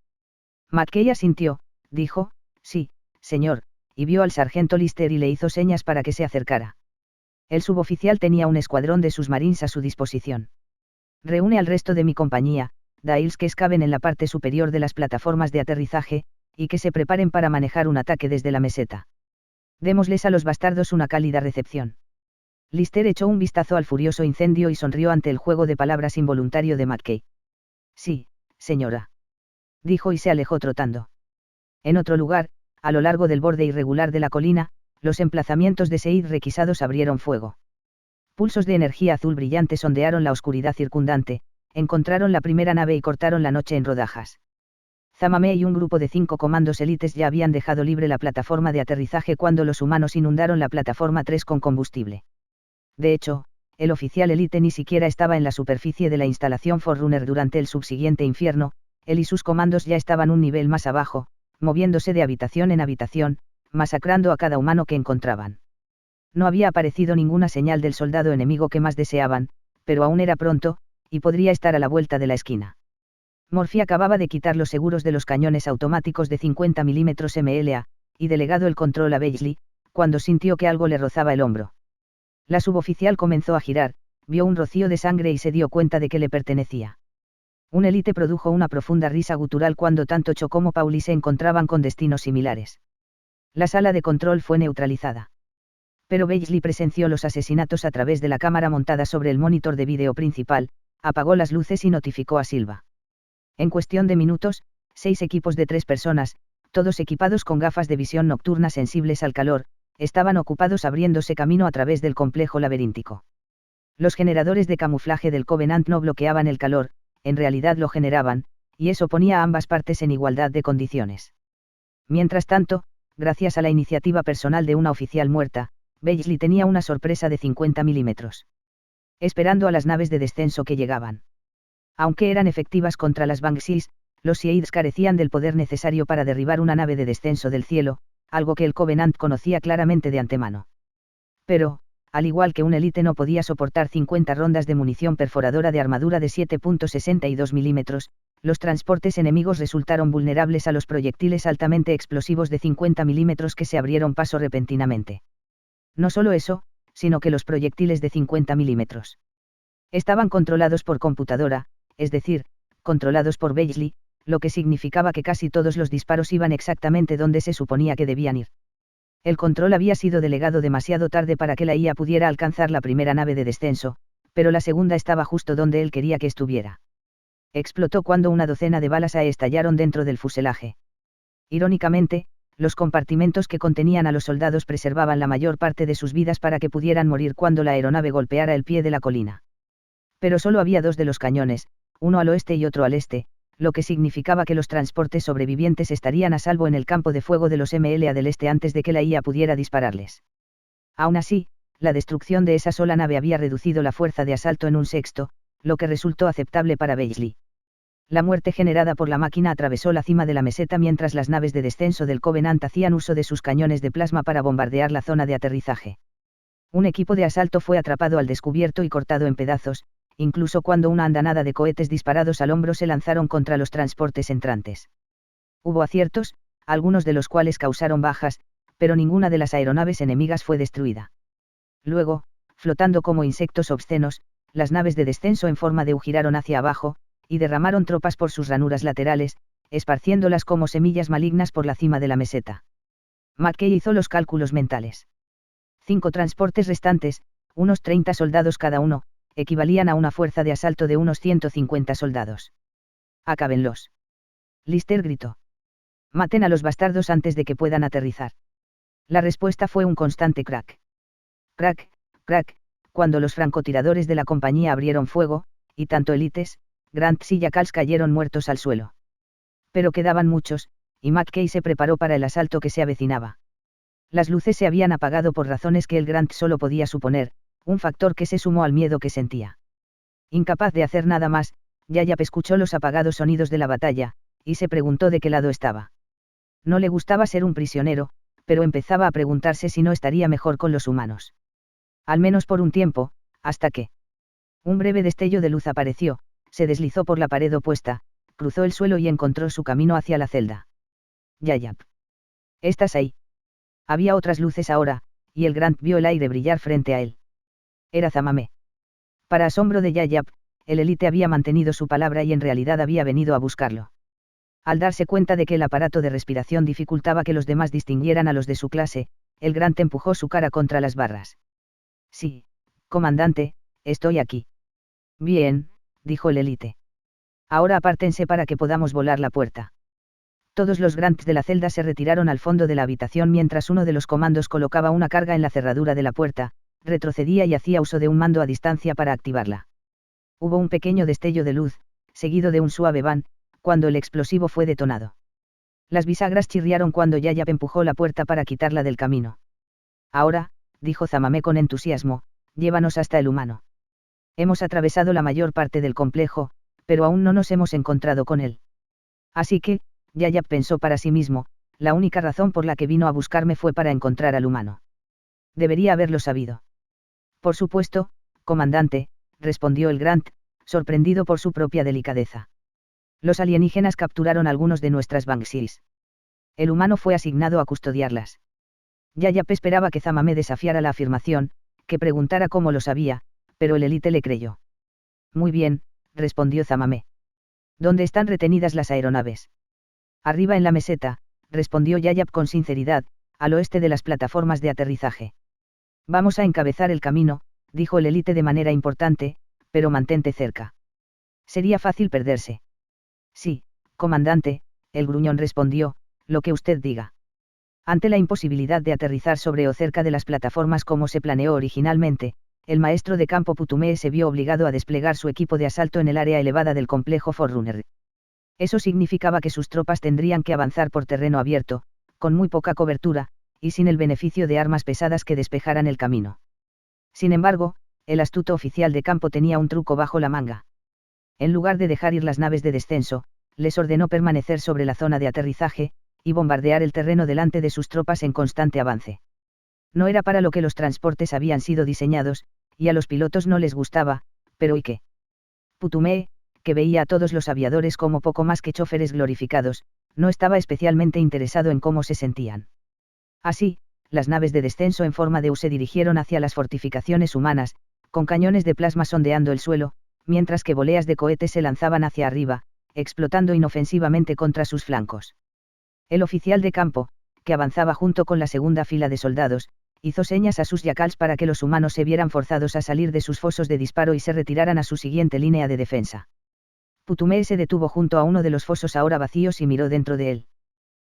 McKay asintió, dijo, sí, señor, y vio al sargento Lister y le hizo señas para que se acercara. El suboficial tenía un escuadrón de submarines a su disposición. Reúne al resto de mi compañía, Dales que excaven en la parte superior de las plataformas de aterrizaje, y que se preparen para manejar un ataque desde la meseta. Démosles a los bastardos una cálida recepción. Lister echó un vistazo al furioso incendio y sonrió ante el juego de palabras involuntario de McKay. Sí, señora. Dijo y se alejó trotando. En otro lugar, a lo largo del borde irregular de la colina, los emplazamientos de Seid requisados abrieron fuego. Pulsos de energía azul brillante sondearon la oscuridad circundante, encontraron la primera nave y cortaron la noche en rodajas. Zamame y un grupo de 5 comandos élites ya habían dejado libre la plataforma de aterrizaje cuando los humanos inundaron la plataforma 3 con combustible. De hecho, el oficial élite ni siquiera estaba en la superficie de la instalación Forerunner durante el subsiguiente infierno, él y sus comandos ya estaban un nivel más abajo, moviéndose de habitación en habitación, masacrando a cada humano que encontraban. No había aparecido ninguna señal del soldado enemigo que más deseaban, pero aún era pronto, y podría estar a la vuelta de la esquina. Murphy acababa de quitar los seguros de los cañones automáticos de 50 mm MLA, y delegado el control a Beasley, cuando sintió que algo le rozaba el hombro. La suboficial comenzó a girar, vio un rocío de sangre y se dio cuenta de que le pertenecía. Un élite produjo una profunda risa gutural cuando tanto Cho como Pauli se encontraban con destinos similares. La sala de control fue neutralizada. Pero Beasley presenció los asesinatos a través de la cámara montada sobre el monitor de vídeo principal, apagó las luces y notificó a Silva. En cuestión de minutos, 6 equipos de 3 personas, todos equipados con gafas de visión nocturna sensibles al calor, estaban ocupados abriéndose camino a través del complejo laberíntico. Los generadores de camuflaje del Covenant no bloqueaban el calor, en realidad lo generaban, y eso ponía a ambas partes en igualdad de condiciones. Mientras tanto, gracias a la iniciativa personal de una oficial muerta, Beasley tenía una sorpresa de 50 milímetros. Esperando a las naves de descenso que llegaban. Aunque eran efectivas contra las Banshees, los Seeds carecían del poder necesario para derribar una nave de descenso del cielo, algo que el Covenant conocía claramente de antemano. Pero, al igual que un élite no podía soportar 50 rondas de munición perforadora de armadura de 7.62 milímetros, los transportes enemigos resultaron vulnerables a los proyectiles altamente explosivos de 50 milímetros que se abrieron paso repentinamente. No solo eso, sino que los proyectiles de 50 milímetros estaban controlados por computadora, es decir, controlados por Beasley, lo que significaba que casi todos los disparos iban exactamente donde se suponía que debían ir. El control había sido delegado demasiado tarde para que la IA pudiera alcanzar la primera nave de descenso, pero la segunda estaba justo donde él quería que estuviera. Explotó cuando una docena de balas estallaron dentro del fuselaje. Irónicamente, los compartimentos que contenían a los soldados preservaban la mayor parte de sus vidas para que pudieran morir cuando la aeronave golpeara el pie de la colina. Pero solo había 2 de los cañones, uno al oeste y otro al este, lo que significaba que los transportes sobrevivientes estarían a salvo en el campo de fuego de los MLA del este antes de que la IA pudiera dispararles. Aún así, la destrucción de esa sola nave había reducido la fuerza de asalto en un sexto, lo que resultó aceptable para Beasley. La muerte generada por la máquina atravesó la cima de la meseta mientras las naves de descenso del Covenant hacían uso de sus cañones de plasma para bombardear la zona de aterrizaje. Un equipo de asalto fue atrapado al descubierto y cortado en pedazos, incluso cuando una andanada de cohetes disparados al hombro se lanzaron contra los transportes entrantes. Hubo aciertos, algunos de los cuales causaron bajas, pero ninguna de las aeronaves enemigas fue destruida. Luego, flotando como insectos obscenos, las naves de descenso en forma de U giraron hacia abajo, y derramaron tropas por sus ranuras laterales, esparciéndolas como semillas malignas por la cima de la meseta. McKay hizo los cálculos mentales. 5 transportes restantes, unos 30 soldados cada uno, equivalían a una fuerza de asalto de unos 150 soldados. Acábenlos. Lister gritó. Maten a los bastardos antes de que puedan aterrizar. La respuesta fue un constante crack. Crack, crack, cuando los francotiradores de la compañía abrieron fuego, y tanto Elites, Grant y Jackals cayeron muertos al suelo. Pero quedaban muchos, y McKay se preparó para el asalto que se avecinaba. Las luces se habían apagado por razones que el Grant solo podía suponer, un factor que se sumó al miedo que sentía. Incapaz de hacer nada más, Yayap escuchó los apagados sonidos de la batalla, y se preguntó de qué lado estaba. No le gustaba ser un prisionero, pero empezaba a preguntarse si no estaría mejor con los humanos. Al menos por un tiempo, hasta que un breve destello de luz apareció, se deslizó por la pared opuesta, cruzó el suelo y encontró su camino hacia la celda. Yayap. ¿Estás ahí? Había otras luces ahora, y el Grant vio el aire brillar frente a él. Era Zamame. Para asombro de Yayap, el élite había mantenido su palabra y en realidad había venido a buscarlo. Al darse cuenta de que el aparato de respiración dificultaba que los demás distinguieran a los de su clase, el Grant empujó su cara contra las barras. Sí, comandante, estoy aquí. Bien, dijo el élite. Ahora apártense para que podamos volar la puerta. Todos los Grants de la celda se retiraron al fondo de la habitación mientras uno de los comandos colocaba una carga en la cerradura de la puerta, retrocedía y hacía uso de un mando a distancia para activarla. Hubo un pequeño destello de luz, seguido de un suave van, cuando el explosivo fue detonado. Las bisagras chirriaron cuando Yayap empujó la puerta para quitarla del camino. Ahora, dijo Zamame con entusiasmo, llévanos hasta el humano. Hemos atravesado la mayor parte del complejo, pero aún no nos hemos encontrado con él. Así que, Yayap pensó para sí mismo, la única razón por la que vino a buscarme fue para encontrar al humano. Debería haberlo sabido. Por supuesto, comandante, respondió el Grant, sorprendido por su propia delicadeza. Los alienígenas capturaron algunos de nuestras Banshees. El humano fue asignado a custodiarlas. Yayap esperaba que Zamame desafiara la afirmación, que preguntara cómo lo sabía, pero el élite le creyó. Muy bien, respondió Zamame. ¿Dónde están retenidas las aeronaves? Arriba en la meseta, respondió Yayap con sinceridad, al oeste de las plataformas de aterrizaje. Vamos a encabezar el camino, dijo el élite de manera importante, pero mantente cerca. Sería fácil perderse. Sí, comandante, el gruñón respondió, lo que usted diga. Ante la imposibilidad de aterrizar sobre o cerca de las plataformas como se planeó originalmente, el maestro de campo Putumee se vio obligado a desplegar su equipo de asalto en el área elevada del complejo Forerunner. Eso significaba que sus tropas tendrían que avanzar por terreno abierto, con muy poca cobertura, y sin el beneficio de armas pesadas que despejaran el camino. Sin embargo, el astuto oficial de campo tenía un truco bajo la manga. En lugar de dejar ir las naves de descenso, les ordenó permanecer sobre la zona de aterrizaje, y bombardear el terreno delante de sus tropas en constante avance. No era para lo que los transportes habían sido diseñados, y a los pilotos no les gustaba, pero ¿y qué? Putumee, que veía a todos los aviadores como poco más que choferes glorificados, no estaba especialmente interesado en cómo se sentían. Así, las naves de descenso en forma de U se dirigieron hacia las fortificaciones humanas, con cañones de plasma sondeando el suelo, mientras que voleas de cohetes se lanzaban hacia arriba, explotando inofensivamente contra sus flancos. El oficial de campo, que avanzaba junto con la segunda fila de soldados, hizo señas a sus Jackals para que los humanos se vieran forzados a salir de sus fosos de disparo y se retiraran a su siguiente línea de defensa. Putumee se detuvo junto a uno de los fosos ahora vacíos y miró dentro de él.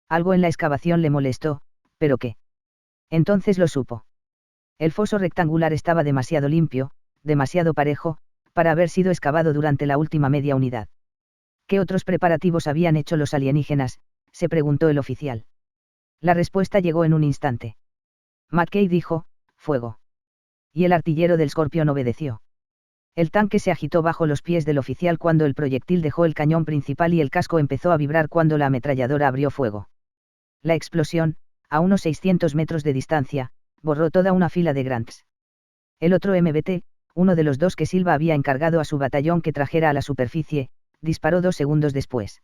Algo en la excavación le molestó, ¿pero qué? Entonces lo supo. El foso rectangular estaba demasiado limpio, demasiado parejo, para haber sido excavado durante la última media unidad. ¿Qué otros preparativos habían hecho los alienígenas?, se preguntó el oficial. La respuesta llegó en un instante. McKay dijo, fuego. Y el artillero del Scorpion obedeció. El tanque se agitó bajo los pies del oficial cuando el proyectil dejó el cañón principal y el casco empezó a vibrar cuando la ametralladora abrió fuego. La explosión, a unos 600 metros de distancia, borró toda una fila de Grants. El otro MBT, uno de los dos que Silva había encargado a su batallón que trajera a la superficie, disparó 2 segundos después.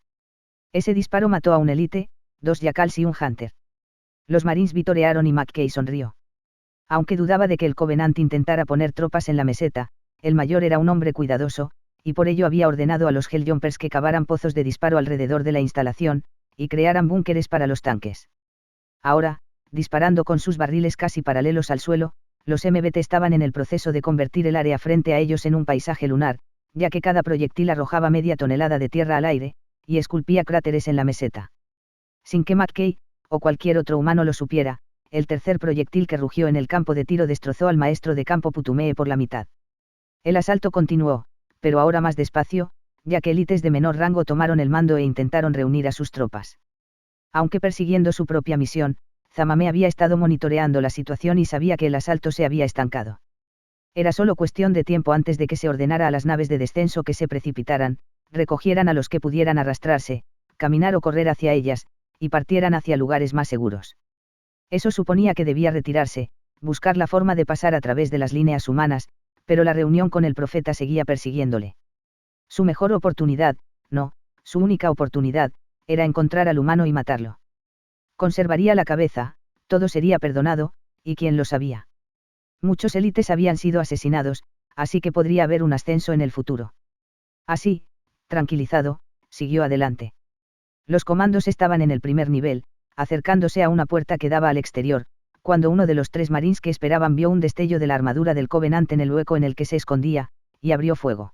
Ese disparo mató a un Elite, 2 Jackals y un Hunter. Los Marines vitorearon y McKay sonrió. Aunque dudaba de que el Covenant intentara poner tropas en la meseta, el mayor era un hombre cuidadoso, y por ello había ordenado a los Helljumpers que cavaran pozos de disparo alrededor de la instalación, y crearan búnkeres para los tanques. Ahora, disparando con sus barriles casi paralelos al suelo, los MBT estaban en el proceso de convertir el área frente a ellos en un paisaje lunar, ya que cada proyectil arrojaba media tonelada de tierra al aire, y esculpía cráteres en la meseta. Sin que McKay, o cualquier otro humano lo supiera, el tercer proyectil que rugió en el campo de tiro destrozó al maestro de campo Putumee por la mitad. El asalto continuó, pero ahora más despacio, ya que élites de menor rango tomaron el mando e intentaron reunir a sus tropas. Aunque persiguiendo su propia misión, Zamame había estado monitoreando la situación y sabía que el asalto se había estancado. Era solo cuestión de tiempo antes de que se ordenara a las naves de descenso que se precipitaran, recogieran a los que pudieran arrastrarse, caminar o correr hacia ellas, y partieran hacia lugares más seguros. Eso suponía que debía retirarse, buscar la forma de pasar a través de las líneas humanas, pero la reunión con el profeta seguía persiguiéndole. Su mejor oportunidad, no, su única oportunidad, era encontrar al humano y matarlo. Conservaría la cabeza, todo sería perdonado, y quién lo sabía. Muchos élites habían sido asesinados, así que podría haber un ascenso en el futuro. Así, tranquilizado, siguió adelante. Los comandos estaban en el primer nivel, acercándose a una puerta que daba al exterior, cuando uno de los 3 marines que esperaban vio un destello de la armadura del Covenant en el hueco en el que se escondía, y abrió fuego.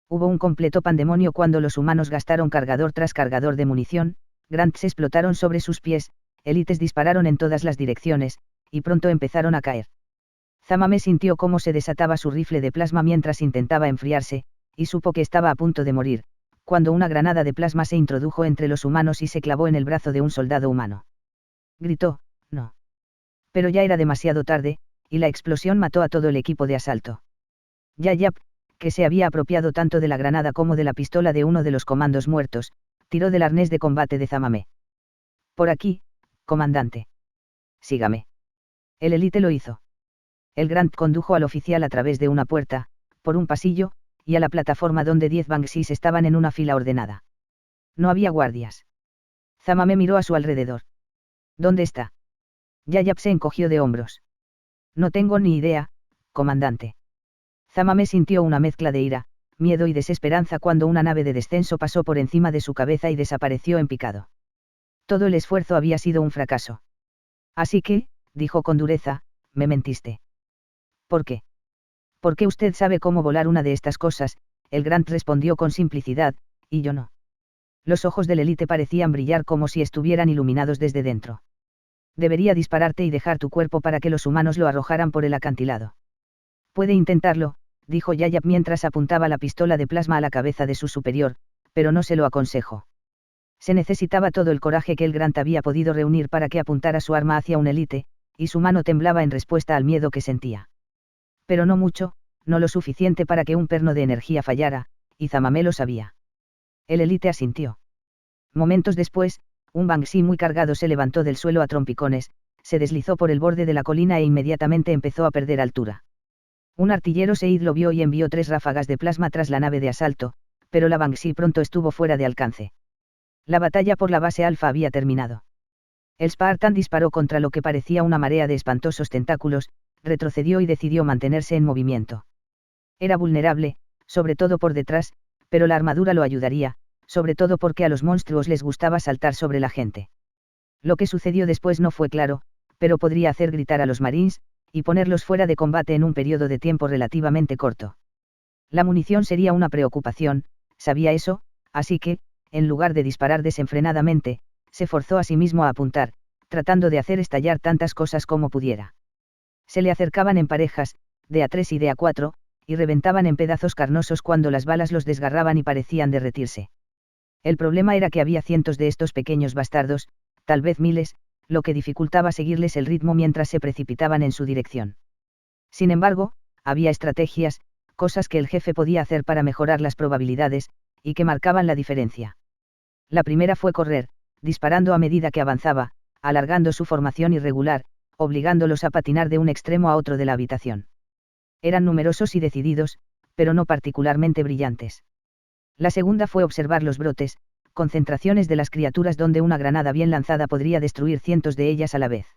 Hubo un completo pandemonio cuando los humanos gastaron cargador tras cargador de munición, Grants explotaron sobre sus pies, élites dispararon en todas las direcciones, y pronto empezaron a caer. Zamame sintió cómo se desataba su rifle de plasma mientras intentaba enfriarse, y supo que estaba a punto de morir, cuando una granada de plasma se introdujo entre los humanos y se clavó en el brazo de un soldado humano. Gritó, no. Pero ya era demasiado tarde, y la explosión mató a todo el equipo de asalto. Yayap, que se había apropiado tanto de la granada como de la pistola de uno de los comandos muertos, tiró del arnés de combate de Zamame. Por aquí, comandante. Sígame. El élite lo hizo. El Grant condujo al oficial a través de una puerta, por un pasillo, y a la plataforma donde 10 Banshees estaban en una fila ordenada. No había guardias. Zamame miró a su alrededor. ¿Dónde está? Yayap se encogió de hombros. No tengo ni idea, comandante. Zamame sintió una mezcla de ira, miedo y desesperanza cuando una nave de descenso pasó por encima de su cabeza y desapareció en picado. Todo el esfuerzo había sido un fracaso. Así que, dijo con dureza, me mentiste. ¿Por qué? Porque usted sabe cómo volar una de estas cosas, el Grant respondió con simplicidad, y yo no. Los ojos del élite parecían brillar como si estuvieran iluminados desde dentro. Debería dispararte y dejar tu cuerpo para que los humanos lo arrojaran por el acantilado. Puede intentarlo, dijo Yayap mientras apuntaba la pistola de plasma a la cabeza de su superior, pero no se lo aconsejo. Se necesitaba todo el coraje que el Grant había podido reunir para que apuntara su arma hacia un élite, y su mano temblaba en respuesta al miedo que sentía. Pero no mucho, no lo suficiente para que un perno de energía fallara, y Zamame lo sabía. El élite asintió. Momentos después, un Banshee muy cargado se levantó del suelo a trompicones, se deslizó por el borde de la colina e inmediatamente empezó a perder altura. Un artillero Seid lo vio y envió 3 ráfagas de plasma tras la nave de asalto, pero la Banshee pronto estuvo fuera de alcance. La batalla por la base Alfa había terminado. El Spartan disparó contra lo que parecía una marea de espantosos tentáculos, retrocedió y decidió mantenerse en movimiento. Era vulnerable, sobre todo por detrás, pero la armadura lo ayudaría, sobre todo porque a los monstruos les gustaba saltar sobre la gente. Lo que sucedió después no fue claro, pero podría hacer gritar a los Marines, y ponerlos fuera de combate en un periodo de tiempo relativamente corto. La munición sería una preocupación, sabía eso, así que, en lugar de disparar desenfrenadamente, se forzó a sí mismo a apuntar, tratando de hacer estallar tantas cosas como pudiera. Se le acercaban en parejas, de a 3 y de a 4, y reventaban en pedazos carnosos cuando las balas los desgarraban y parecían derretirse. El problema era que había cientos de estos pequeños bastardos, tal vez miles, lo que dificultaba seguirles el ritmo mientras se precipitaban en su dirección. Sin embargo, había estrategias, cosas que el jefe podía hacer para mejorar las probabilidades, y que marcaban la diferencia. La primera fue correr, disparando a medida que avanzaba, alargando su formación irregular, obligándolos a patinar de un extremo a otro de la habitación. Eran numerosos y decididos, pero no particularmente brillantes. La segunda fue observar los brotes, concentraciones de las criaturas donde una granada bien lanzada podría destruir cientos de ellas a la vez.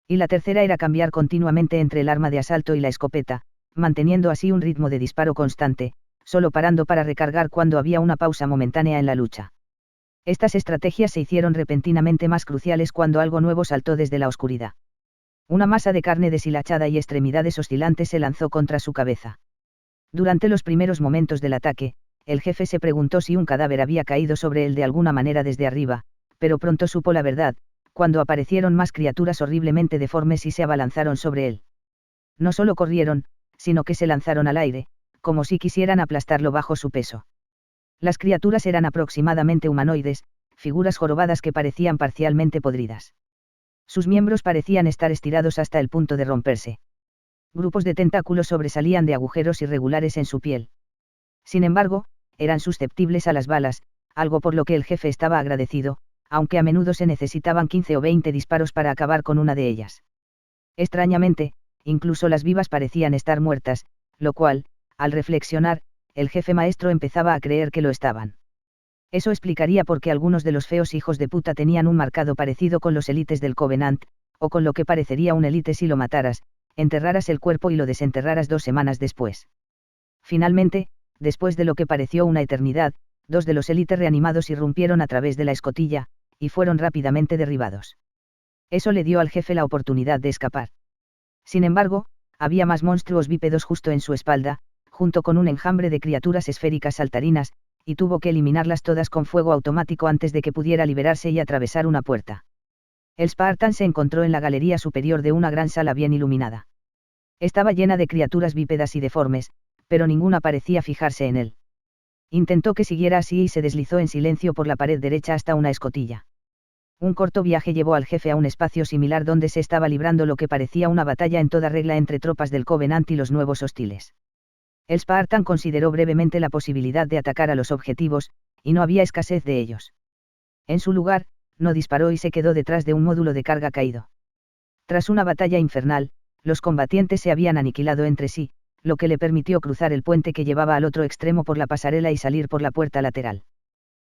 Y la tercera era cambiar continuamente entre el arma de asalto y la escopeta, manteniendo así un ritmo de disparo constante, solo parando para recargar cuando había una pausa momentánea en la lucha. Estas estrategias se hicieron repentinamente más cruciales cuando algo nuevo saltó desde la oscuridad. Una masa de carne deshilachada y extremidades oscilantes se lanzó contra su cabeza. Durante los primeros momentos del ataque, el jefe se preguntó si un cadáver había caído sobre él de alguna manera desde arriba, pero pronto supo la verdad, cuando aparecieron más criaturas horriblemente deformes y se abalanzaron sobre él. No solo corrieron, sino que se lanzaron al aire, como si quisieran aplastarlo bajo su peso. Las criaturas eran aproximadamente humanoides, figuras jorobadas que parecían parcialmente podridas. Sus miembros parecían estar estirados hasta el punto de romperse. Grupos de tentáculos sobresalían de agujeros irregulares en su piel. Sin embargo, eran susceptibles a las balas, algo por lo que el jefe estaba agradecido, aunque a menudo se necesitaban 15 o 20 disparos para acabar con una de ellas. Extrañamente, incluso las vivas parecían estar muertas, lo cual, al reflexionar, el jefe maestro empezaba a creer que lo estaban. Eso explicaría por qué algunos de los feos hijos de puta tenían un marcado parecido con los élites del Covenant, o con lo que parecería un élite si lo mataras, enterraras el cuerpo y lo desenterraras 2 semanas después. Finalmente, después de lo que pareció una eternidad, 2 de los élites reanimados irrumpieron a través de la escotilla, y fueron rápidamente derribados. Eso le dio al jefe la oportunidad de escapar. Sin embargo, había más monstruos bípedos justo en su espalda, junto con un enjambre de criaturas esféricas saltarinas, y tuvo que eliminarlas todas con fuego automático antes de que pudiera liberarse y atravesar una puerta. El Spartan se encontró en la galería superior de una gran sala bien iluminada. Estaba llena de criaturas bípedas y deformes, pero ninguna parecía fijarse en él. Intentó que siguiera así y se deslizó en silencio por la pared derecha hasta una escotilla. Un corto viaje llevó al jefe a un espacio similar donde se estaba librando lo que parecía una batalla en toda regla entre tropas del Covenant y los nuevos hostiles. El Spartan consideró brevemente la posibilidad de atacar a los objetivos, y no había escasez de ellos. En su lugar, no disparó y se quedó detrás de un módulo de carga caído. Tras una batalla infernal, los combatientes se habían aniquilado entre sí, lo que le permitió cruzar el puente que llevaba al otro extremo por la pasarela y salir por la puerta lateral.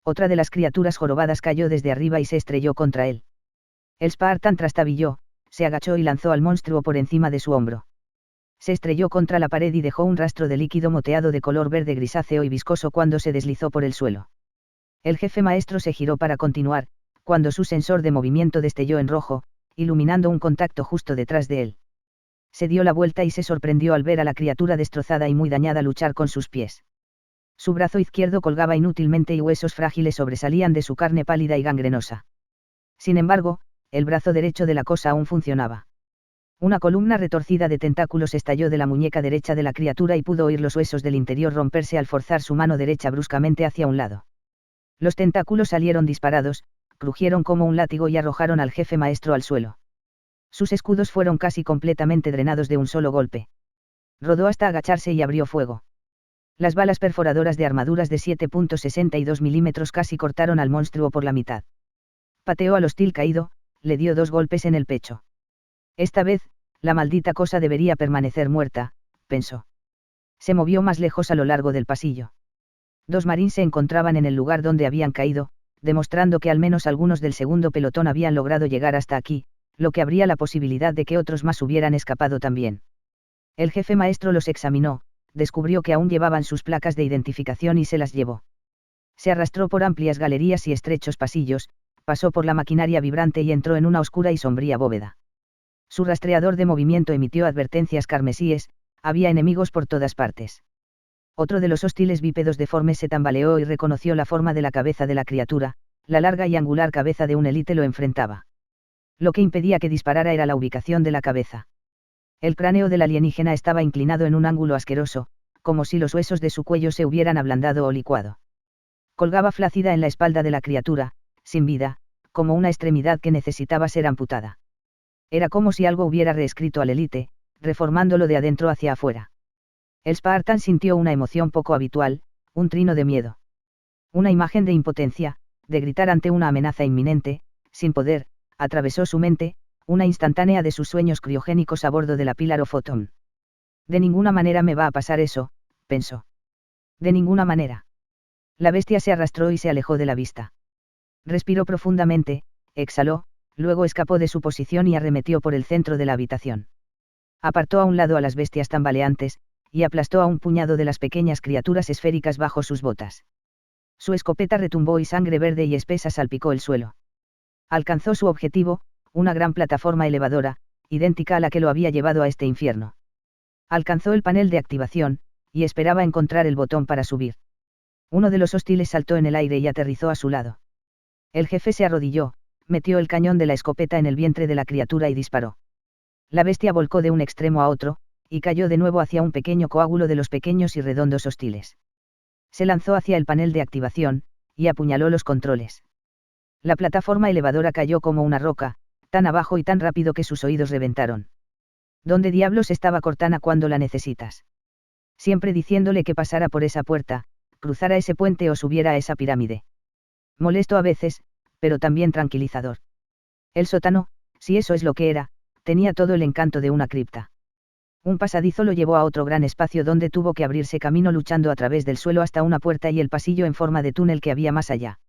Otra de las criaturas jorobadas cayó desde arriba y se estrelló contra él. El Spartan trastabilló, se agachó y lanzó al monstruo por encima de su hombro. Se estrelló contra la pared y dejó un rastro de líquido moteado de color verde grisáceo y viscoso cuando se deslizó por el suelo. El jefe maestro se giró para continuar, cuando su sensor de movimiento destelló en rojo, iluminando un contacto justo detrás de él. Se dio la vuelta y se sorprendió al ver a la criatura destrozada y muy dañada luchar con sus pies. Su brazo izquierdo colgaba inútilmente y huesos frágiles sobresalían de su carne pálida y gangrenosa. Sin embargo, el brazo derecho de la cosa aún funcionaba. Una columna retorcida de tentáculos estalló de la muñeca derecha de la criatura y pudo oír los huesos del interior romperse al forzar su mano derecha bruscamente hacia un lado. Los tentáculos salieron disparados, crujieron como un látigo y arrojaron al jefe maestro al suelo. Sus escudos fueron casi completamente drenados de un solo golpe. Rodó hasta agacharse y abrió fuego. Las balas perforadoras de armaduras de 7.62 milímetros casi cortaron al monstruo por la mitad. Pateó al hostil caído, le dio 2 golpes en el pecho. Esta vez, la maldita cosa debería permanecer muerta, pensó. Se movió más lejos a lo largo del pasillo. 2 marines se encontraban en el lugar donde habían caído, demostrando que al menos algunos del segundo pelotón habían logrado llegar hasta aquí, lo que abría la posibilidad de que otros más hubieran escapado también. El jefe maestro los examinó, descubrió que aún llevaban sus placas de identificación y se las llevó. Se arrastró por amplias galerías y estrechos pasillos, pasó por la maquinaria vibrante y entró en una oscura y sombría bóveda. Su rastreador de movimiento emitió advertencias carmesíes, había enemigos por todas partes. Otro de los hostiles bípedos deformes se tambaleó y reconoció la forma de la cabeza de la criatura, la larga y angular cabeza de un élite lo enfrentaba. Lo que impedía que disparara era la ubicación de la cabeza. El cráneo del alienígena estaba inclinado en un ángulo asqueroso, como si los huesos de su cuello se hubieran ablandado o licuado. Colgaba flácida en la espalda de la criatura, sin vida, como una extremidad que necesitaba ser amputada. Era como si algo hubiera reescrito al Elite, reformándolo de adentro hacia afuera. El Spartan sintió una emoción poco habitual, un trino de miedo. Una imagen de impotencia, de gritar ante una amenaza inminente, sin poder, atravesó su mente, una instantánea de sus sueños criogénicos a bordo de la Pillar of Autumn. De ninguna manera me va a pasar eso, pensó. De ninguna manera. La bestia se arrastró y se alejó de la vista. Respiró profundamente, exhaló, luego escapó de su posición y arremetió por el centro de la habitación. Apartó a un lado a las bestias tambaleantes, y aplastó a un puñado de las pequeñas criaturas esféricas bajo sus botas. Su escopeta retumbó y sangre verde y espesa salpicó el suelo. Alcanzó su objetivo, una gran plataforma elevadora, idéntica a la que lo había llevado a este infierno. Alcanzó el panel de activación, y esperaba encontrar el botón para subir. Uno de los hostiles saltó en el aire y aterrizó a su lado. El jefe se arrodilló, metió el cañón de la escopeta en el vientre de la criatura y disparó. La bestia volcó de un extremo a otro, y cayó de nuevo hacia un pequeño coágulo de los pequeños y redondos hostiles. Se lanzó hacia el panel de activación, y apuñaló los controles. La plataforma elevadora cayó como una roca, tan abajo y tan rápido que sus oídos reventaron. ¿Dónde diablos estaba Cortana cuando la necesitas? Siempre diciéndole que pasara por esa puerta, cruzara ese puente o subiera a esa pirámide. Molesto a veces, pero también tranquilizador. El sótano, si eso es lo que era, tenía todo el encanto de una cripta. Un pasadizo lo llevó a otro gran espacio donde tuvo que abrirse camino luchando a través del suelo hasta una puerta y el pasillo en forma de túnel que había más allá.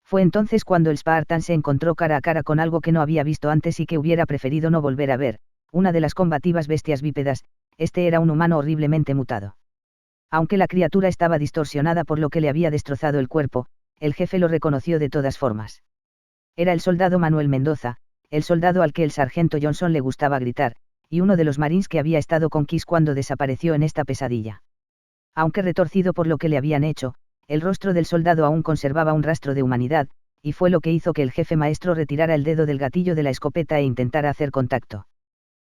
Fue entonces cuando el Spartan se encontró cara a cara con algo que no había visto antes y que hubiera preferido no volver a ver, una de las combativas bestias bípedas. Este era un humano horriblemente mutado. Aunque la criatura estaba distorsionada por lo que le había destrozado el cuerpo, el jefe lo reconoció de todas formas. Era el soldado Manuel Mendoza, el soldado al que el sargento Johnson le gustaba gritar, y uno de los marines que había estado con Kiss cuando desapareció en esta pesadilla. Aunque retorcido por lo que le habían hecho, el rostro del soldado aún conservaba un rastro de humanidad, y fue lo que hizo que el jefe maestro retirara el dedo del gatillo de la escopeta e intentara hacer contacto.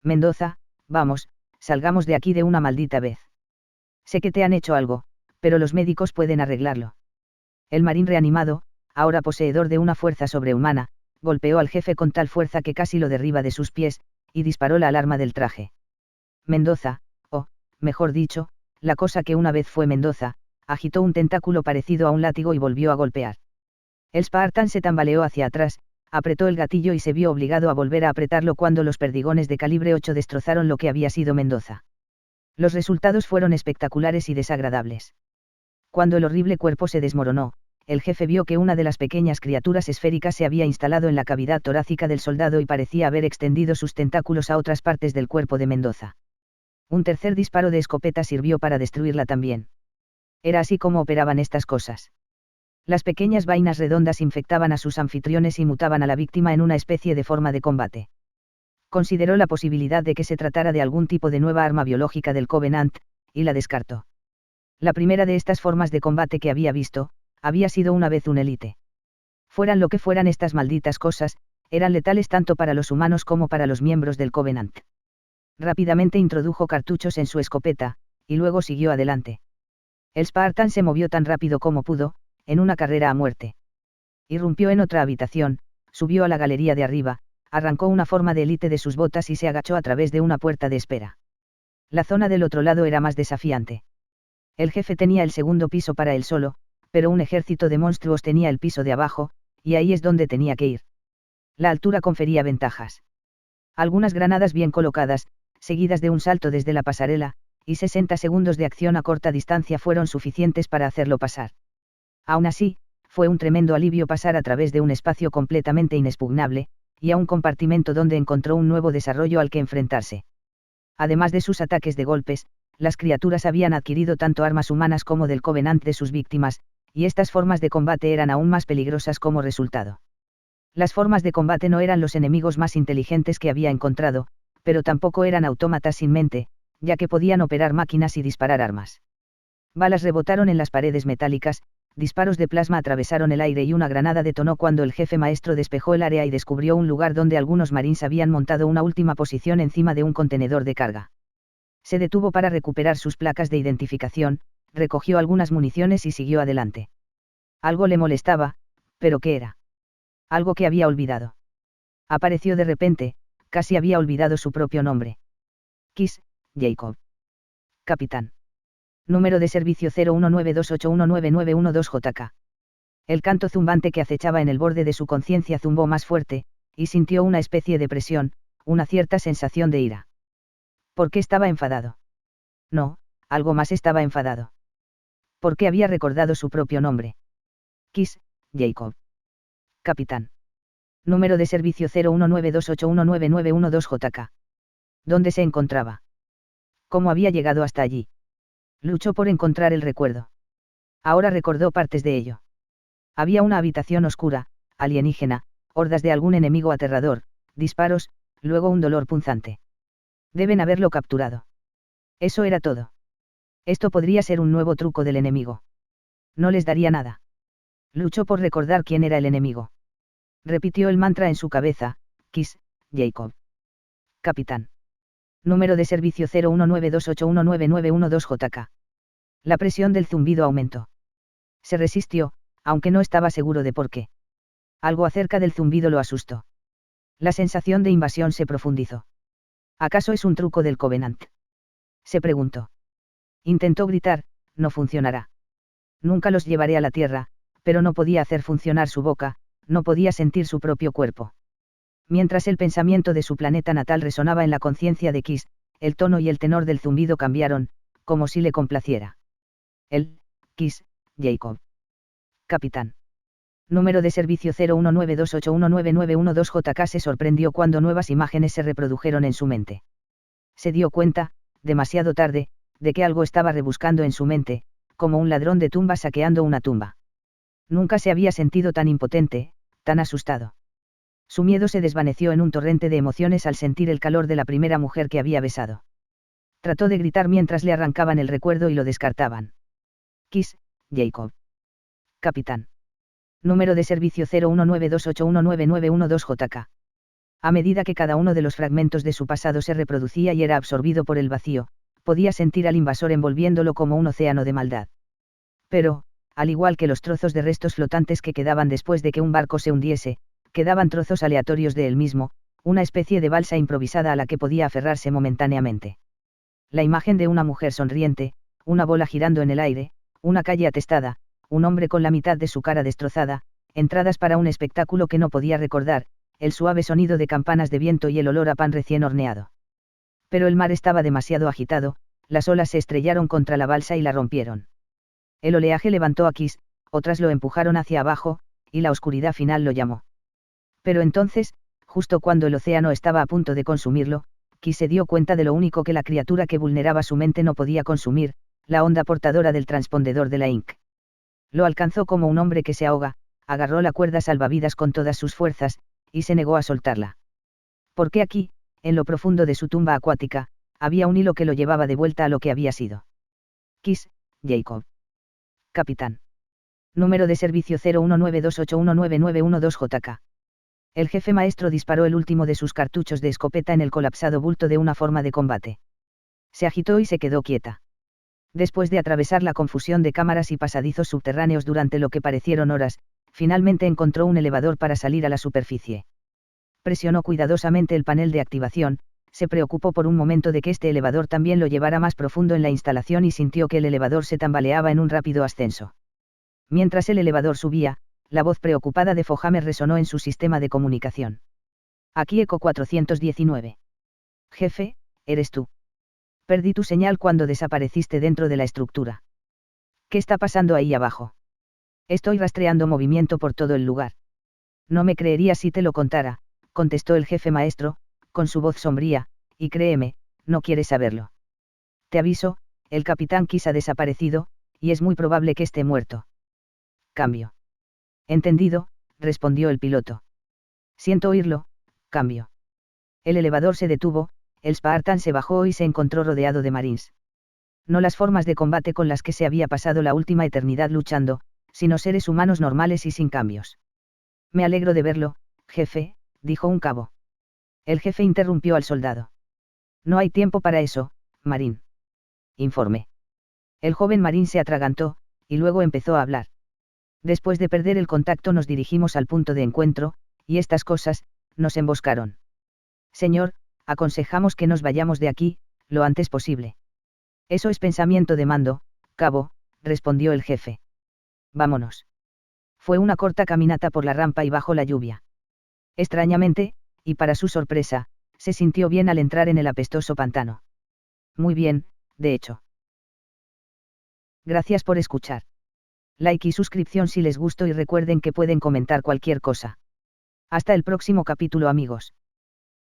Mendoza, vamos, salgamos de aquí de una maldita vez. Sé que te han hecho algo, pero los médicos pueden arreglarlo. El marín reanimado, ahora poseedor de una fuerza sobrehumana, golpeó al jefe con tal fuerza que casi lo derriba de sus pies, y disparó la alarma del traje. Mendoza, o, mejor dicho, la cosa que una vez fue Mendoza, agitó un tentáculo parecido a un látigo y volvió a golpear. El Spartan se tambaleó hacia atrás, apretó el gatillo y se vio obligado a volver a apretarlo cuando los perdigones de calibre 8 destrozaron lo que había sido Mendoza. Los resultados fueron espectaculares y desagradables. Cuando el horrible cuerpo se desmoronó, el jefe vio que una de las pequeñas criaturas esféricas se había instalado en la cavidad torácica del soldado y parecía haber extendido sus tentáculos a otras partes del cuerpo de Mendoza. Un tercer disparo de escopeta sirvió para destruirla también. Era así como operaban estas cosas. Las pequeñas vainas redondas infectaban a sus anfitriones y mutaban a la víctima en una especie de forma de combate. Consideró la posibilidad de que se tratara de algún tipo de nueva arma biológica del Covenant, y la descartó. La primera de estas formas de combate que había visto, había sido una vez un Elite. Fueran lo que fueran estas malditas cosas, eran letales tanto para los humanos como para los miembros del Covenant. Rápidamente introdujo cartuchos en su escopeta, y luego siguió adelante. El Spartan se movió tan rápido como pudo, en una carrera a muerte. Irrumpió en otra habitación, subió a la galería de arriba, arrancó una forma de Elite de sus botas y se agachó a través de una puerta de espera. La zona del otro lado era más desafiante. El jefe tenía el segundo piso para él solo, pero un ejército de monstruos tenía el piso de abajo, y ahí es donde tenía que ir. La altura confería ventajas. Algunas granadas bien colocadas, seguidas de un salto desde la pasarela, y 60 segundos de acción a corta distancia fueron suficientes para hacerlo pasar. Aún así, fue un tremendo alivio pasar a través de un espacio completamente inexpugnable, y a un compartimento donde encontró un nuevo desarrollo al que enfrentarse. Además de sus ataques de golpes, las criaturas habían adquirido tanto armas humanas como del Covenant de sus víctimas, y estas formas de combate eran aún más peligrosas como resultado. Las formas de combate no eran los enemigos más inteligentes que había encontrado, pero tampoco eran autómatas sin mente, ya que podían operar máquinas y disparar armas. Balas rebotaron en las paredes metálicas, disparos de plasma atravesaron el aire y una granada detonó cuando el jefe maestro despejó el área y descubrió un lugar donde algunos marines habían montado una última posición encima de un contenedor de carga. Se detuvo para recuperar sus placas de identificación, recogió algunas municiones y siguió adelante. Algo le molestaba, pero ¿qué era? Algo que había olvidado. Apareció de repente, casi había olvidado su propio nombre. Kiss, Jacob. Capitán. Número de servicio 0192819912JK. El canto zumbante que acechaba en el borde de su conciencia zumbó más fuerte, y sintió una especie de presión, una cierta sensación de ira. ¿Por qué estaba enfadado? No, algo más estaba enfadado. ¿Por qué había recordado su propio nombre? Kiss, Jacob. Capitán. Número de servicio 0192819912JK. ¿Dónde se encontraba? ¿Cómo había llegado hasta allí? Luchó por encontrar el recuerdo. Ahora recordó partes de ello. Había una habitación oscura, alienígena, hordas de algún enemigo aterrador, disparos, luego un dolor punzante. Deben haberlo capturado. Eso era todo. Esto podría ser un nuevo truco del enemigo. No les daría nada. Luchó por recordar quién era el enemigo. Repitió el mantra en su cabeza: Kiss, Jacob. Capitán. Número de servicio 0192819912JK. La presión del zumbido aumentó. Se resistió, aunque no estaba seguro de por qué. Algo acerca del zumbido lo asustó. La sensación de invasión se profundizó. ¿Acaso es un truco del Covenant? Se preguntó. Intentó gritar: no funcionará. Nunca los llevaré a la Tierra, pero no podía hacer funcionar su boca, no podía sentir su propio cuerpo. Mientras el pensamiento de su planeta natal resonaba en la conciencia de Kiss, el tono y el tenor del zumbido cambiaron, como si le complaciera. El, Kiss, Jacob. Capitán. Número de servicio 0192819912JK se sorprendió cuando nuevas imágenes se reprodujeron en su mente. Se dio cuenta, demasiado tarde, de que algo estaba rebuscando en su mente, como un ladrón de tumbas saqueando una tumba. Nunca se había sentido tan impotente, tan asustado. Su miedo se desvaneció en un torrente de emociones al sentir el calor de la primera mujer que había besado. Trató de gritar mientras le arrancaban el recuerdo y lo descartaban. Kiss, Jacob. Capitán. Número de servicio 0192819912JK. A medida que cada uno de los fragmentos de su pasado se reproducía y era absorbido por el vacío, podía sentir al invasor envolviéndolo como un océano de maldad. Pero, al igual que los trozos de restos flotantes que quedaban después de que un barco se hundiese, quedaban trozos aleatorios de él mismo, una especie de balsa improvisada a la que podía aferrarse momentáneamente. La imagen de una mujer sonriente, una bola girando en el aire, una calle atestada, un hombre con la mitad de su cara destrozada, entradas para un espectáculo que no podía recordar, el suave sonido de campanas de viento y el olor a pan recién horneado. Pero el mar estaba demasiado agitado, las olas se estrellaron contra la balsa y la rompieron. El oleaje levantó a Kiss, otras lo empujaron hacia abajo, y la oscuridad final lo llamó. Pero entonces, justo cuando el océano estaba a punto de consumirlo, Kiss se dio cuenta de lo único que la criatura que vulneraba su mente no podía consumir, la onda portadora del transpondedor de la Inc. Lo alcanzó como un hombre que se ahoga, agarró la cuerda salvavidas con todas sus fuerzas, y se negó a soltarla. Porque aquí, en lo profundo de su tumba acuática, había un hilo que lo llevaba de vuelta a lo que había sido. Kiss, Jacob. Capitán. Número de servicio 0192819912JK. El jefe maestro disparó el último de sus cartuchos de escopeta en el colapsado bulto de una forma de combate. Se agitó y se quedó quieta. Después de atravesar la confusión de cámaras y pasadizos subterráneos durante lo que parecieron horas, finalmente encontró un elevador para salir a la superficie. Presionó cuidadosamente el panel de activación, se preocupó por un momento de que este elevador también lo llevara más profundo en la instalación y sintió que el elevador se tambaleaba en un rápido ascenso. Mientras el elevador subía, la voz preocupada de Fohamer resonó en su sistema de comunicación. Aquí Eco 419. Jefe, eres tú. Perdí tu señal cuando desapareciste dentro de la estructura. ¿Qué está pasando ahí abajo? Estoy rastreando movimiento por todo el lugar. No me creería si te lo contara, contestó el jefe maestro, con su voz sombría, y créeme, no quieres saberlo. Te aviso, el capitán Kiss ha desaparecido, y es muy probable que esté muerto. Cambio. Entendido, respondió el piloto. Siento oírlo, cambio. El elevador se detuvo, el Spartan se bajó y se encontró rodeado de marines. No las formas de combate con las que se había pasado la última eternidad luchando, sino seres humanos normales y sin cambios. Me alegro de verlo, jefe, dijo un cabo. El jefe interrumpió al soldado. No hay tiempo para eso, marín. Informe. El joven marín se atragantó, y luego empezó a hablar. Después de perder el contacto nos dirigimos al punto de encuentro, y estas cosas, nos emboscaron. Señor, aconsejamos que nos vayamos de aquí, lo antes posible. Eso es pensamiento de mando, cabo, respondió el jefe. Vámonos. Fue una corta caminata por la rampa y bajo la lluvia. Extrañamente, y para su sorpresa, se sintió bien al entrar en el apestoso pantano. Muy bien, de hecho. Gracias por escuchar. Like y suscripción si les gustó y recuerden que pueden comentar cualquier cosa. Hasta el próximo capítulo, amigos.